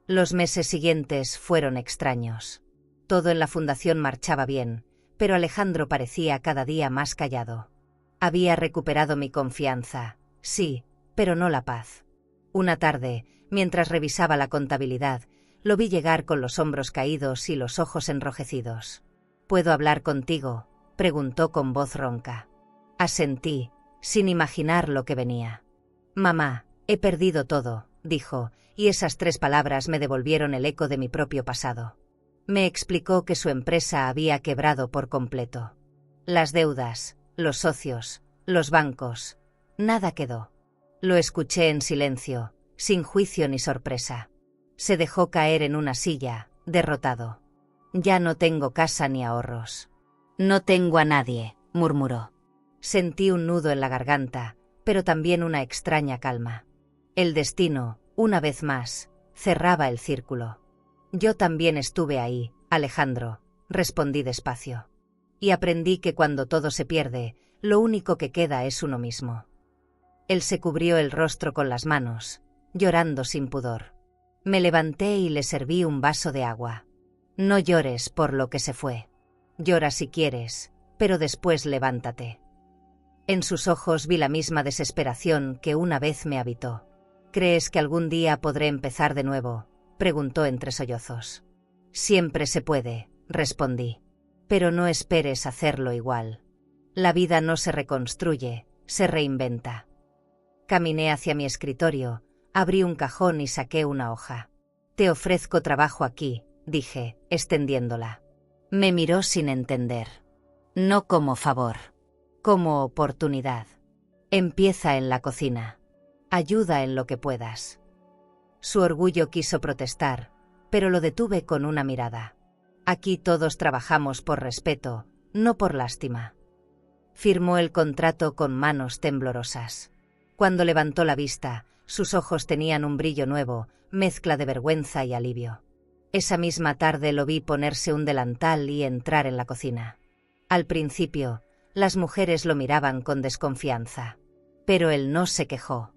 Los meses siguientes fueron extraños. Todo en la fundación marchaba bien, pero Alejandro parecía cada día más callado. Había recuperado mi confianza, sí, pero no la paz. Una tarde, mientras revisaba la contabilidad, lo vi llegar con los hombros caídos y los ojos enrojecidos. ¿Puedo hablar contigo?, preguntó con voz ronca. Asentí, sin imaginar lo que venía. Mamá, he perdido todo, dijo, y esas 3 palabras me devolvieron el eco de mi propio pasado. Me explicó que su empresa había quebrado por completo. Las deudas, los socios, los bancos, nada quedó. Lo escuché en silencio, sin juicio ni sorpresa. Se dejó caer en una silla, derrotado. Ya no tengo casa ni ahorros. No tengo a nadie, murmuró. Sentí un nudo en la garganta, pero también una extraña calma. El destino, una vez más, cerraba el círculo. Yo también estuve ahí, Alejandro, respondí despacio. Y aprendí que cuando todo se pierde, lo único que queda es uno mismo. Él se cubrió el rostro con las manos, llorando sin pudor. Me levanté y le serví un vaso de agua. No llores por lo que se fue. Llora si quieres, pero después levántate. En sus ojos vi la misma desesperación que una vez me habitó. ¿Crees que algún día podré empezar de nuevo?, preguntó entre sollozos. Siempre se puede, respondí. Pero no esperes hacerlo igual. La vida no se reconstruye, se reinventa. Caminé hacia mi escritorio, abrí un cajón y saqué una hoja. Te ofrezco trabajo aquí, dije, extendiéndola. Me miró sin entender. No como favor, como oportunidad. Empieza en la cocina. Ayuda en lo que puedas. Su orgullo quiso protestar, pero lo detuve con una mirada. Aquí todos trabajamos por respeto, no por lástima. Firmó el contrato con manos temblorosas. Cuando levantó la vista, sus ojos tenían un brillo nuevo, mezcla de vergüenza y alivio. Esa misma tarde lo vi ponerse un delantal y entrar en la cocina. Al principio, las mujeres lo miraban con desconfianza. Pero él no se quejó.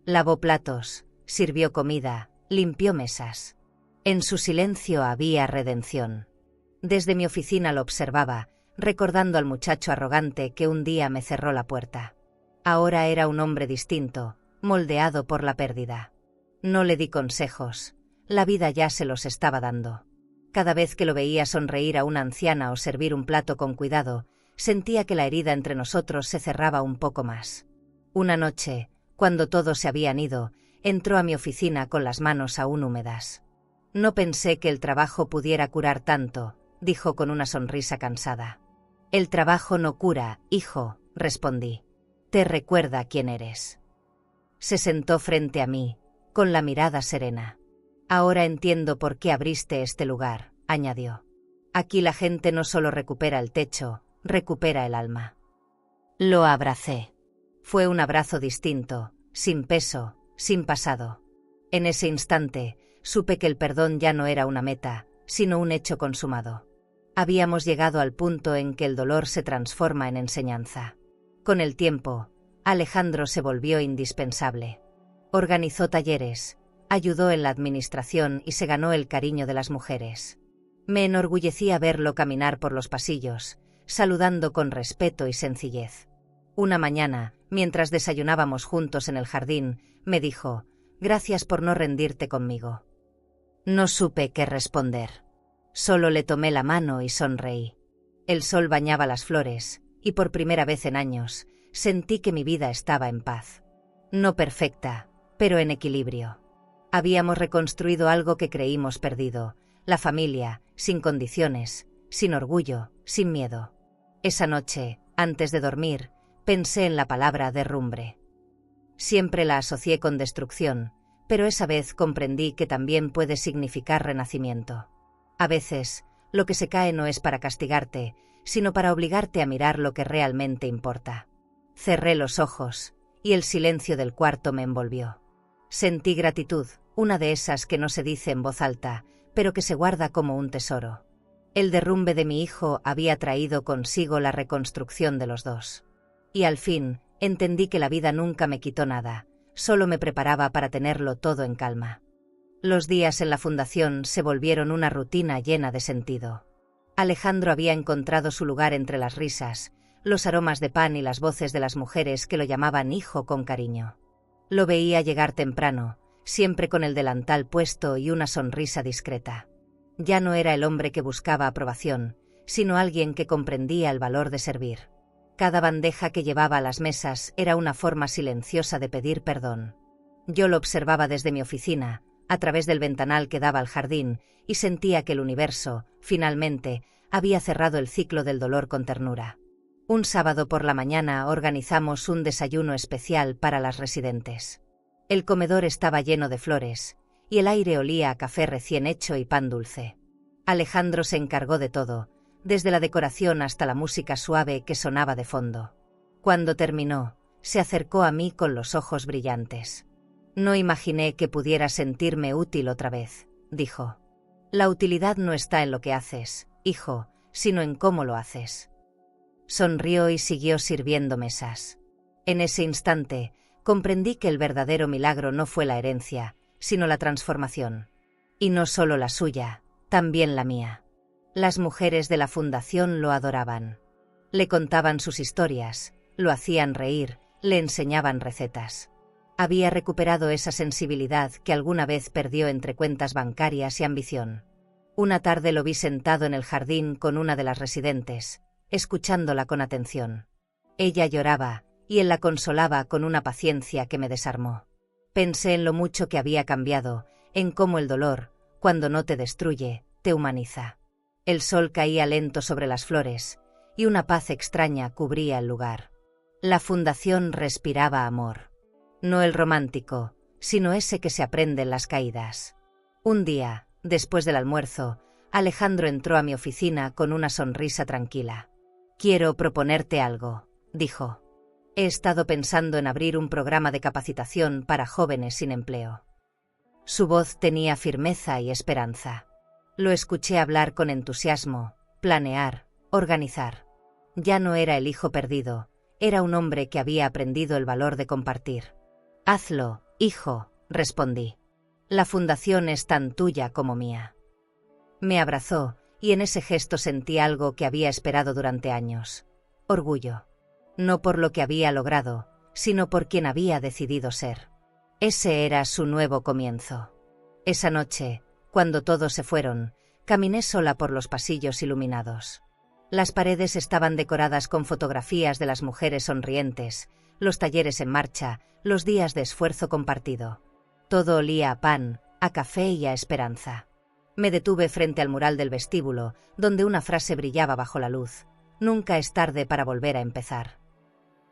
Lavó platos, sirvió comida, limpió mesas. En su silencio había redención. Desde mi oficina lo observaba, recordando al muchacho arrogante que un día me cerró la puerta. Ahora era un hombre distinto, moldeado por la pérdida. No le di consejos, la vida ya se los estaba dando. Cada vez que lo veía sonreír a una anciana o servir un plato con cuidado, sentía que la herida entre nosotros se cerraba un poco más. Una noche, cuando todos se habían ido, entró a mi oficina con las manos aún húmedas. No pensé que el trabajo pudiera curar tanto, dijo con una sonrisa cansada. El trabajo no cura, hijo, respondí. Te recuerda quién eres. Se sentó frente a mí, con la mirada serena. Ahora entiendo por qué abriste este lugar, añadió. Aquí la gente no solo recupera el techo, recupera el alma. Lo abracé. Fue un abrazo distinto, sin peso, sin pasado. En ese instante, supe que el perdón ya no era una meta, sino un hecho consumado. Habíamos llegado al punto en que el dolor se transforma en enseñanza. Con el tiempo, Alejandro se volvió indispensable. Organizó talleres, ayudó en la administración y se ganó el cariño de las mujeres. Me enorgullecía verlo caminar por los pasillos, saludando con respeto y sencillez. Una mañana, mientras desayunábamos juntos en el jardín, me dijo: Gracias por no rendirte conmigo. No supe qué responder. Solo le tomé la mano y sonreí. El sol bañaba las flores, y por primera vez en años, sentí que mi vida estaba en paz. No perfecta, pero en equilibrio. Habíamos reconstruido algo que creímos perdido, la familia, sin condiciones, sin orgullo, sin miedo. Esa noche, antes de dormir, pensé en la palabra derrumbe. Siempre la asocié con destrucción, pero esa vez comprendí que también puede significar renacimiento. A veces, lo que se cae no es para castigarte, sino para obligarte a mirar lo que realmente importa. Cerré los ojos, y el silencio del cuarto me envolvió. Sentí gratitud, una de esas que no se dice en voz alta, pero que se guarda como un tesoro. El derrumbe de mi hijo había traído consigo la reconstrucción de los dos. Y al fin, entendí que la vida nunca me quitó nada, solo me preparaba para tenerlo todo en calma. Los días en la fundación se volvieron una rutina llena de sentido. Alejandro había encontrado su lugar entre las risas, los aromas de pan y las voces de las mujeres que lo llamaban hijo con cariño. Lo veía llegar temprano, siempre con el delantal puesto y una sonrisa discreta. Ya no era el hombre que buscaba aprobación, sino alguien que comprendía el valor de servir. Cada bandeja que llevaba a las mesas era una forma silenciosa de pedir perdón. Yo lo observaba desde mi oficina, a través del ventanal que daba al jardín, y sentía que el universo, finalmente, había cerrado el ciclo del dolor con ternura. Un sábado por la mañana organizamos un desayuno especial para las residentes. El comedor estaba lleno de flores, y el aire olía a café recién hecho y pan dulce. Alejandro se encargó de todo, desde la decoración hasta la música suave que sonaba de fondo. Cuando terminó, se acercó a mí con los ojos brillantes. No imaginé que pudiera sentirme útil otra vez, dijo. La utilidad no está en lo que haces, hijo, sino en cómo lo haces. Sonrió y siguió sirviendo mesas. En ese instante, comprendí que el verdadero milagro no fue la herencia, sino la transformación. Y no solo la suya, también la mía. Las mujeres de la fundación lo adoraban. Le contaban sus historias, lo hacían reír, le enseñaban recetas. Había recuperado esa sensibilidad que alguna vez perdió entre cuentas bancarias y ambición. Una tarde lo vi sentado en el jardín con una de las residentes, escuchándola con atención. Ella lloraba, y él la consolaba con una paciencia que me desarmó. Pensé en lo mucho que había cambiado, en cómo el dolor, cuando no te destruye, te humaniza. El sol caía lento sobre las flores, y una paz extraña cubría el lugar. La fundación respiraba amor. No el romántico, sino ese que se aprende en las caídas. Un día, después del almuerzo, Alejandro entró a mi oficina con una sonrisa tranquila. «Quiero proponerte algo», dijo. «He estado pensando en abrir un programa de capacitación para jóvenes sin empleo». Su voz tenía firmeza y esperanza. Lo escuché hablar con entusiasmo, planear, organizar. Ya no era el hijo perdido, era un hombre que había aprendido el valor de compartir. «Hazlo, hijo», respondí. «La fundación es tan tuya como mía». Me abrazó, y en ese gesto sentí algo que había esperado durante años. Orgullo. No por lo que había logrado, sino por quien había decidido ser. Ese era su nuevo comienzo. Esa noche, cuando todos se fueron, caminé sola por los pasillos iluminados. Las paredes estaban decoradas con fotografías de las mujeres sonrientes, los talleres en marcha, los días de esfuerzo compartido. Todo olía a pan, a café y a esperanza. Me detuve frente al mural del vestíbulo, donde una frase brillaba bajo la luz. «Nunca es tarde para volver a empezar».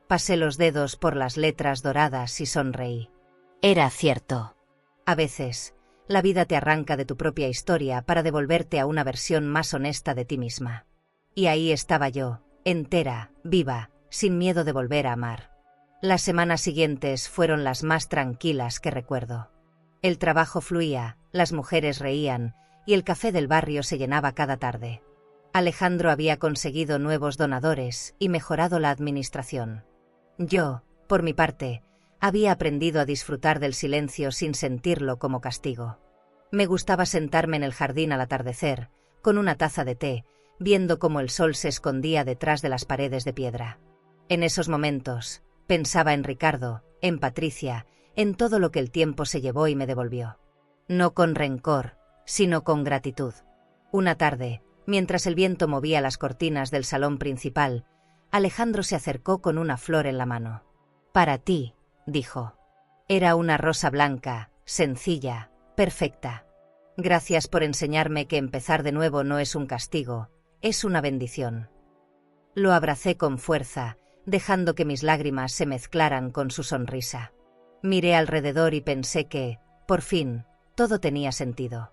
Pasé los dedos por las letras doradas y sonreí. Era cierto. A veces, la vida te arranca de tu propia historia para devolverte a una versión más honesta de ti misma. Y ahí estaba yo, entera, viva, sin miedo de volver a amar. Las semanas siguientes fueron las más tranquilas que recuerdo. El trabajo fluía, las mujeres reían, y el café del barrio se llenaba cada tarde. Alejandro había conseguido nuevos donadores y mejorado la administración. Yo, por mi parte, había aprendido a disfrutar del silencio sin sentirlo como castigo. Me gustaba sentarme en el jardín al atardecer, con una taza de té, viendo cómo el sol se escondía detrás de las paredes de piedra. En esos momentos, pensaba en Ricardo, en Patricia, en todo lo que el tiempo se llevó y me devolvió. No con rencor, sino con gratitud. Una tarde, mientras el viento movía las cortinas del salón principal, Alejandro se acercó con una flor en la mano. «Para ti», dijo. Era una rosa blanca, sencilla, perfecta. «Gracias por enseñarme que empezar de nuevo no es un castigo, es una bendición». Lo abracé con fuerza, dejando que mis lágrimas se mezclaran con su sonrisa. Miré alrededor y pensé que, por fin, todo tenía sentido.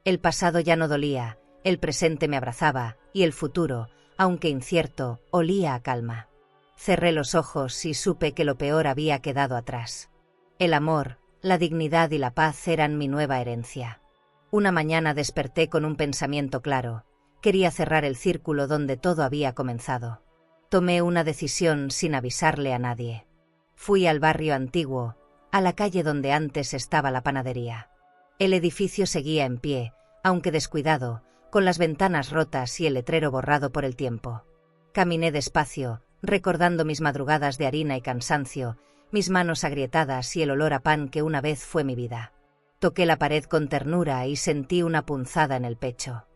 El pasado ya no dolía, el presente me abrazaba, y el futuro, aunque incierto, olía a calma. Cerré los ojos y supe que lo peor había quedado atrás. El amor, la dignidad y la paz eran mi nueva herencia. Una mañana desperté con un pensamiento claro. Quería cerrar el círculo donde todo había comenzado. Tomé una decisión sin avisarle a nadie. Fui al barrio antiguo, a la calle donde antes estaba la panadería. El edificio seguía en pie, aunque descuidado, con las ventanas rotas y el letrero borrado por el tiempo. Caminé despacio, recordando mis madrugadas de harina y cansancio, mis manos agrietadas y el olor a pan que una vez fue mi vida. Toqué la pared con ternura y sentí una punzada en el pecho.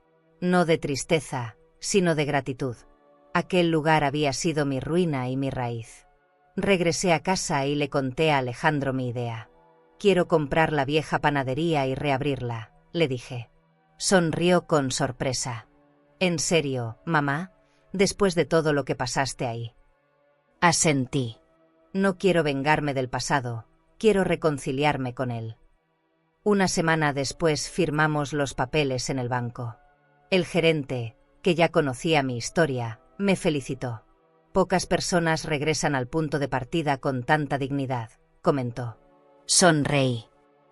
No de tristeza, sino de gratitud. Aquel lugar había sido mi ruina y mi raíz. Regresé a casa y le conté a Alejandro mi idea. «Quiero comprar la vieja panadería y reabrirla», le dije. Sonrió con sorpresa. «¿En serio, mamá? Después de todo lo que pasaste ahí». Asentí. «No quiero vengarme del pasado, quiero reconciliarme con él». Una semana después firmamos los papeles en el banco. El gerente, que ya conocía mi historia, me felicitó. «Pocas personas regresan al punto de partida con tanta dignidad», comentó. Sonreí.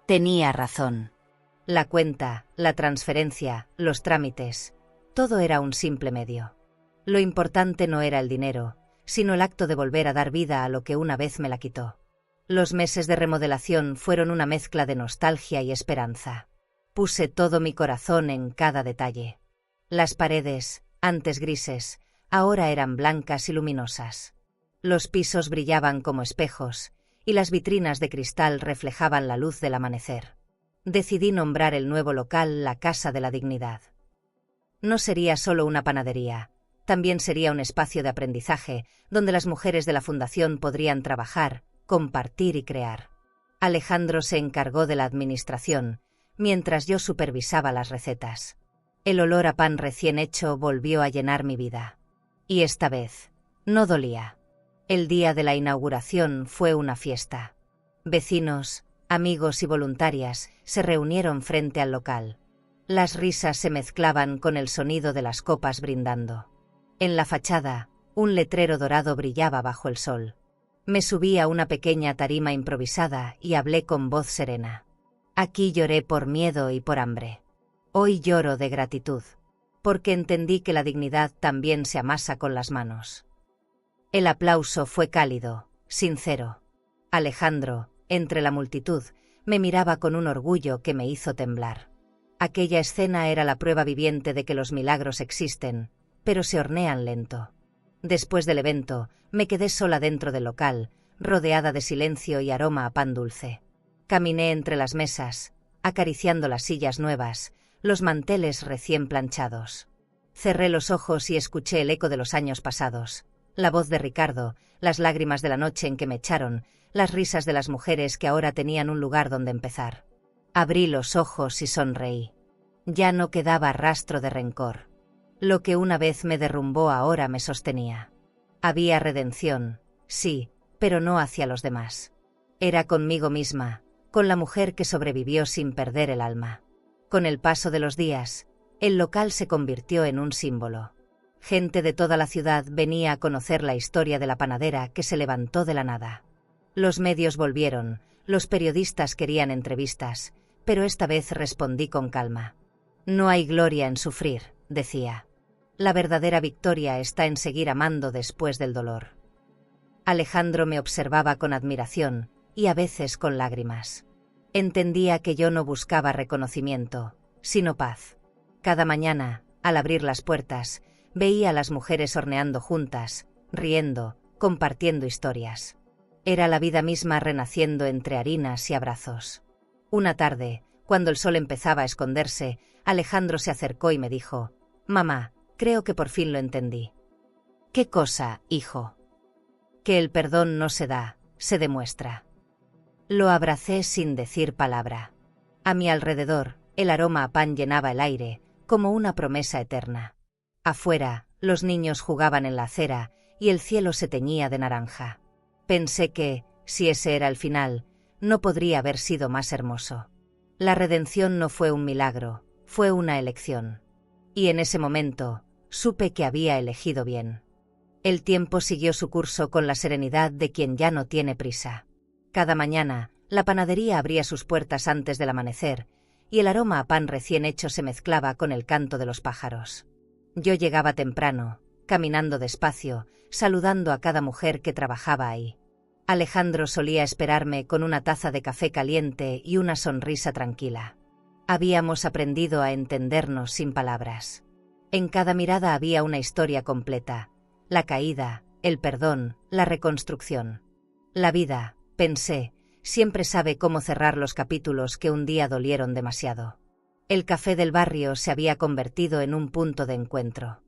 Tenía razón. La cuenta, la transferencia, los trámites, todo era un simple medio. Lo importante no era el dinero, sino el acto de volver a dar vida a lo que una vez me la quitó. Los meses de remodelación fueron una mezcla de nostalgia y esperanza. Puse todo mi corazón en cada detalle. Las paredes, antes grises, ahora eran blancas y luminosas. Los pisos brillaban como espejos, y las vitrinas de cristal reflejaban la luz del amanecer. Decidí nombrar el nuevo local la Casa de la Dignidad. No sería solo una panadería, también sería un espacio de aprendizaje donde las mujeres de la fundación podrían trabajar, compartir y crear. Alejandro se encargó de la administración, mientras yo supervisaba las recetas. El olor a pan recién hecho volvió a llenar mi vida. Y esta vez, no dolía. El día de la inauguración fue una fiesta. Vecinos, amigos y voluntarias se reunieron frente al local. Las risas se mezclaban con el sonido de las copas brindando. En la fachada, un letrero dorado brillaba bajo el sol. Me subí a una pequeña tarima improvisada y hablé con voz serena. Aquí lloré por miedo y por hambre. Hoy lloro de gratitud, porque entendí que la dignidad también se amasa con las manos. El aplauso fue cálido, sincero. Alejandro, entre la multitud, me miraba con un orgullo que me hizo temblar. Aquella escena era la prueba viviente de que los milagros existen, pero se hornean lento. Después del evento, me quedé sola dentro del local, rodeada de silencio y aroma a pan dulce. Caminé entre las mesas, acariciando las sillas nuevas, los manteles recién planchados. Cerré los ojos y escuché el eco de los años pasados. La voz de Ricardo, las lágrimas de la noche en que me echaron, las risas de las mujeres que ahora tenían un lugar donde empezar. Abrí los ojos y sonreí. Ya no quedaba rastro de rencor. Lo que una vez me derrumbó ahora me sostenía. Había redención, sí, pero no hacia los demás. Era conmigo misma, con la mujer que sobrevivió sin perder el alma. Con el paso de los días, el local se convirtió en un símbolo. Gente de toda la ciudad venía a conocer la historia de la panadera que se levantó de la nada. Los medios volvieron, los periodistas querían entrevistas, pero esta vez respondí con calma. No hay gloria en sufrir, decía. La verdadera victoria está en seguir amando después del dolor. Alejandro me observaba con admiración, y a veces con lágrimas. Entendía que yo no buscaba reconocimiento, sino paz. Cada mañana, al abrir las puertas, veía a las mujeres horneando juntas, riendo, compartiendo historias. Era la vida misma renaciendo entre harinas y abrazos. Una tarde, cuando el sol empezaba a esconderse, Alejandro se acercó y me dijo: «Mamá, creo que por fin lo entendí». «¿Qué cosa, hijo?» «Que el perdón no se da, se demuestra». Lo abracé sin decir palabra. A mi alrededor, el aroma a pan llenaba el aire, como una promesa eterna. Afuera, los niños jugaban en la acera y el cielo se teñía de naranja. Pensé que, si ese era el final, no podría haber sido más hermoso. La redención no fue un milagro, fue una elección. Y en ese momento, supe que había elegido bien. El tiempo siguió su curso con la serenidad de quien ya no tiene prisa. Cada mañana, la panadería abría sus puertas antes del amanecer, y el aroma a pan recién hecho se mezclaba con el canto de los pájaros. Yo llegaba temprano, caminando despacio, saludando a cada mujer que trabajaba ahí. Alejandro solía esperarme con una taza de café caliente y una sonrisa tranquila. Habíamos aprendido a entendernos sin palabras. En cada mirada había una historia completa: la caída, el perdón, la reconstrucción. La vida, pensé, siempre sabe cómo cerrar los capítulos que un día dolieron demasiado. El café del barrio se había convertido en un punto de encuentro.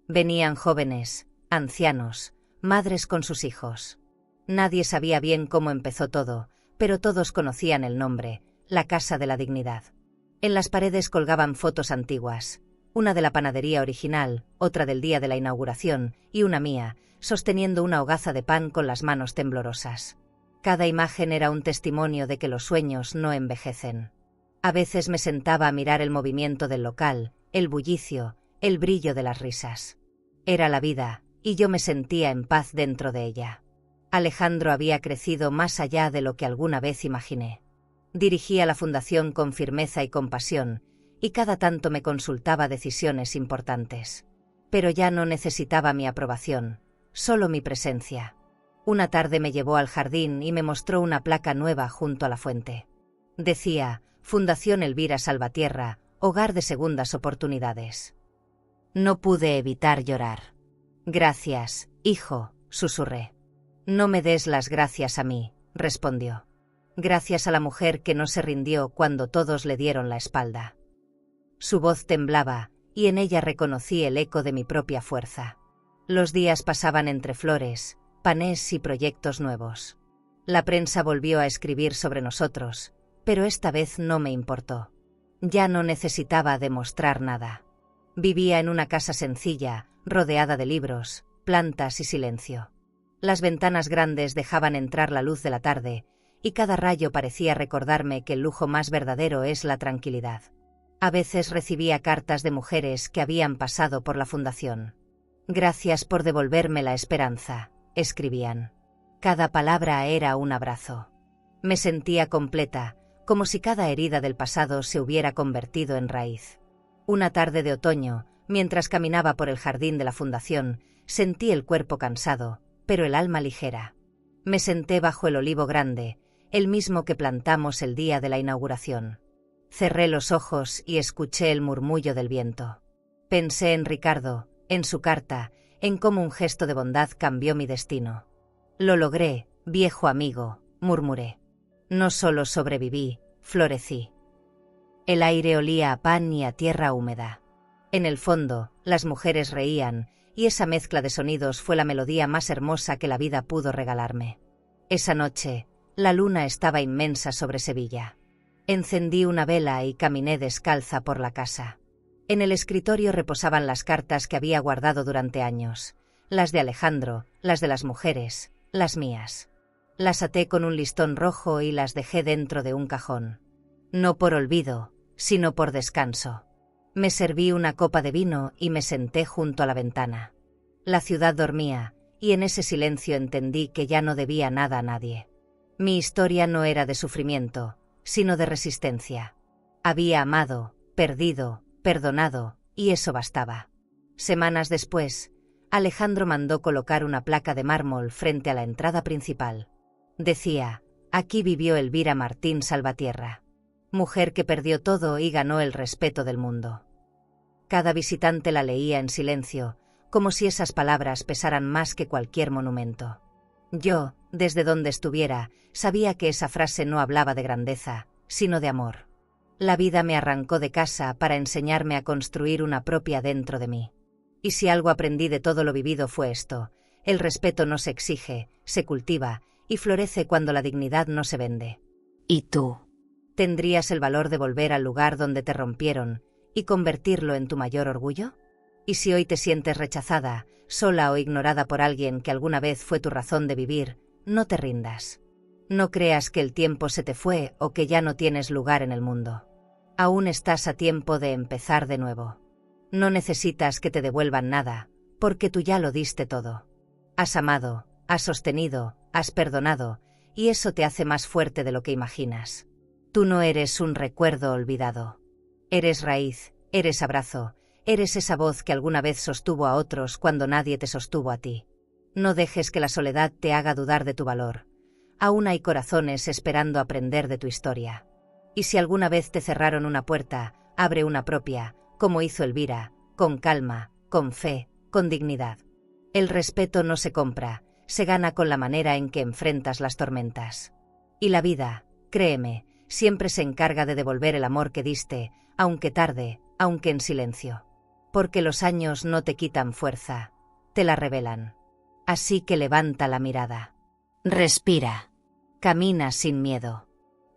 Venían jóvenes, ancianos, madres con sus hijos. Nadie sabía bien cómo empezó todo, pero todos conocían el nombre: la Casa de la Dignidad. En las paredes colgaban fotos antiguas, una de la panadería original, otra del día de la inauguración y una mía, sosteniendo una hogaza de pan con las manos temblorosas. Cada imagen era un testimonio de que los sueños no envejecen. A veces me sentaba a mirar el movimiento del local, el bullicio, el brillo de las risas. Era la vida, y yo me sentía en paz dentro de ella. Alejandro había crecido más allá de lo que alguna vez imaginé. Dirigía la fundación con firmeza y compasión, y cada tanto me consultaba decisiones importantes. Pero ya no necesitaba mi aprobación, solo mi presencia. Una tarde me llevó al jardín y me mostró una placa nueva junto a la fuente. Decía: Fundación Elvira Salvatierra, hogar de segundas oportunidades. No pude evitar llorar. «Gracias, hijo», susurré. «No me des las gracias a mí», respondió. «Gracias a la mujer que no se rindió cuando todos le dieron la espalda». Su voz temblaba, y en ella reconocí el eco de mi propia fuerza. Los días pasaban entre flores, panés y proyectos nuevos. La prensa volvió a escribir sobre nosotros, pero esta vez no me importó. Ya no necesitaba demostrar nada. Vivía en una casa sencilla, rodeada de libros, plantas y silencio. Las ventanas grandes dejaban entrar la luz de la tarde, y cada rayo parecía recordarme que el lujo más verdadero es la tranquilidad. A veces recibía cartas de mujeres que habían pasado por la fundación. «Gracias por devolverme la esperanza», escribían. Cada palabra era un abrazo. Me sentía completa, como si cada herida del pasado se hubiera convertido en raíz. Una tarde de otoño, mientras caminaba por el jardín de la fundación, sentí el cuerpo cansado, pero el alma ligera. Me senté bajo el olivo grande, el mismo que plantamos el día de la inauguración. Cerré los ojos y escuché el murmullo del viento. Pensé en Ricardo, en su carta, en cómo un gesto de bondad cambió mi destino. «Lo logré, viejo amigo», murmuré. «No solo sobreviví, florecí». El aire olía a pan y a tierra húmeda. En el fondo, las mujeres reían, y esa mezcla de sonidos fue la melodía más hermosa que la vida pudo regalarme. Esa noche, la luna estaba inmensa sobre Sevilla. Encendí una vela y caminé descalza por la casa. En el escritorio reposaban las cartas que había guardado durante años, las de Alejandro, las de las mujeres, las mías. Las até con un listón rojo y las dejé dentro de un cajón. No por olvido, sino por descanso. Me serví una copa de vino y me senté junto a la ventana. La ciudad dormía, y en ese silencio entendí que ya no debía nada a nadie. Mi historia no era de sufrimiento, sino de resistencia. Había amado, perdido, perdonado, y eso bastaba. Semanas después, Alejandro mandó colocar una placa de mármol frente a la entrada principal. Decía: «Aquí vivió Elvira Martín Salvatierra. Mujer que perdió todo y ganó el respeto del mundo». Cada visitante la leía en silencio, como si esas palabras pesaran más que cualquier monumento. Yo, desde donde estuviera, sabía que esa frase no hablaba de grandeza, sino de amor. La vida me arrancó de casa para enseñarme a construir una propia dentro de mí. Y si algo aprendí de todo lo vivido fue esto: el respeto no se exige, se cultiva, y florece cuando la dignidad no se vende. ¿Y tú? ¿Tendrías el valor de volver al lugar donde te rompieron y convertirlo en tu mayor orgullo? Y si hoy te sientes rechazada, sola o ignorada por alguien que alguna vez fue tu razón de vivir, no te rindas. No creas que el tiempo se te fue o que ya no tienes lugar en el mundo. Aún estás a tiempo de empezar de nuevo. No necesitas que te devuelvan nada, porque tú ya lo diste todo. Has amado, has sostenido, has perdonado, y eso te hace más fuerte de lo que imaginas. Tú no eres un recuerdo olvidado. Eres raíz, eres abrazo, eres esa voz que alguna vez sostuvo a otros cuando nadie te sostuvo a ti. No dejes que la soledad te haga dudar de tu valor. Aún hay corazones esperando aprender de tu historia. Y si alguna vez te cerraron una puerta, abre una propia, como hizo Elvira, con calma, con fe, con dignidad. El respeto no se compra, se gana con la manera en que enfrentas las tormentas. Y la vida, créeme, siempre se encarga de devolver el amor que diste, aunque tarde, aunque en silencio. Porque los años no te quitan fuerza, te la revelan. Así que levanta la mirada. Respira. Camina sin miedo.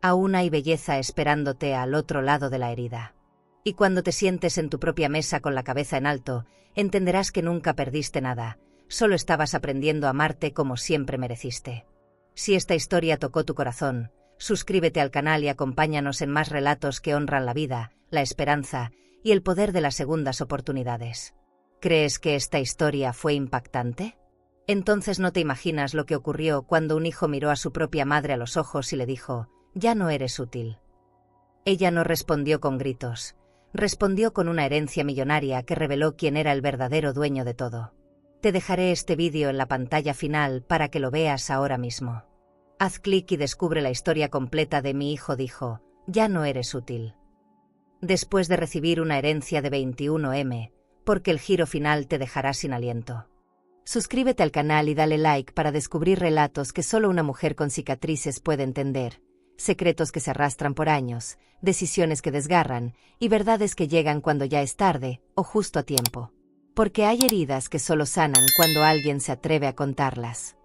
Aún hay belleza esperándote al otro lado de la herida. Y cuando te sientes en tu propia mesa con la cabeza en alto, entenderás que nunca perdiste nada, solo estabas aprendiendo a amarte como siempre mereciste. Si esta historia tocó tu corazón, suscríbete al canal y acompáñanos en más relatos que honran la vida, la esperanza y el poder de las segundas oportunidades. ¿Crees que esta historia fue impactante? Entonces no te imaginas lo que ocurrió cuando un hijo miró a su propia madre a los ojos y le dijo: «Ya no eres útil». Ella no respondió con gritos, respondió con una herencia millonaria que reveló quién era el verdadero dueño de todo. Te dejaré este vídeo en la pantalla final para que lo veas ahora mismo. Haz clic y descubre la historia completa de Mi hijo dijo: «Ya no eres útil». Después de recibir una herencia de 21M, porque el giro final te dejará sin aliento. Suscríbete al canal y dale like para descubrir relatos que solo una mujer con cicatrices puede entender, secretos que se arrastran por años, decisiones que desgarran y verdades que llegan cuando ya es tarde o justo a tiempo. Porque hay heridas que solo sanan cuando alguien se atreve a contarlas.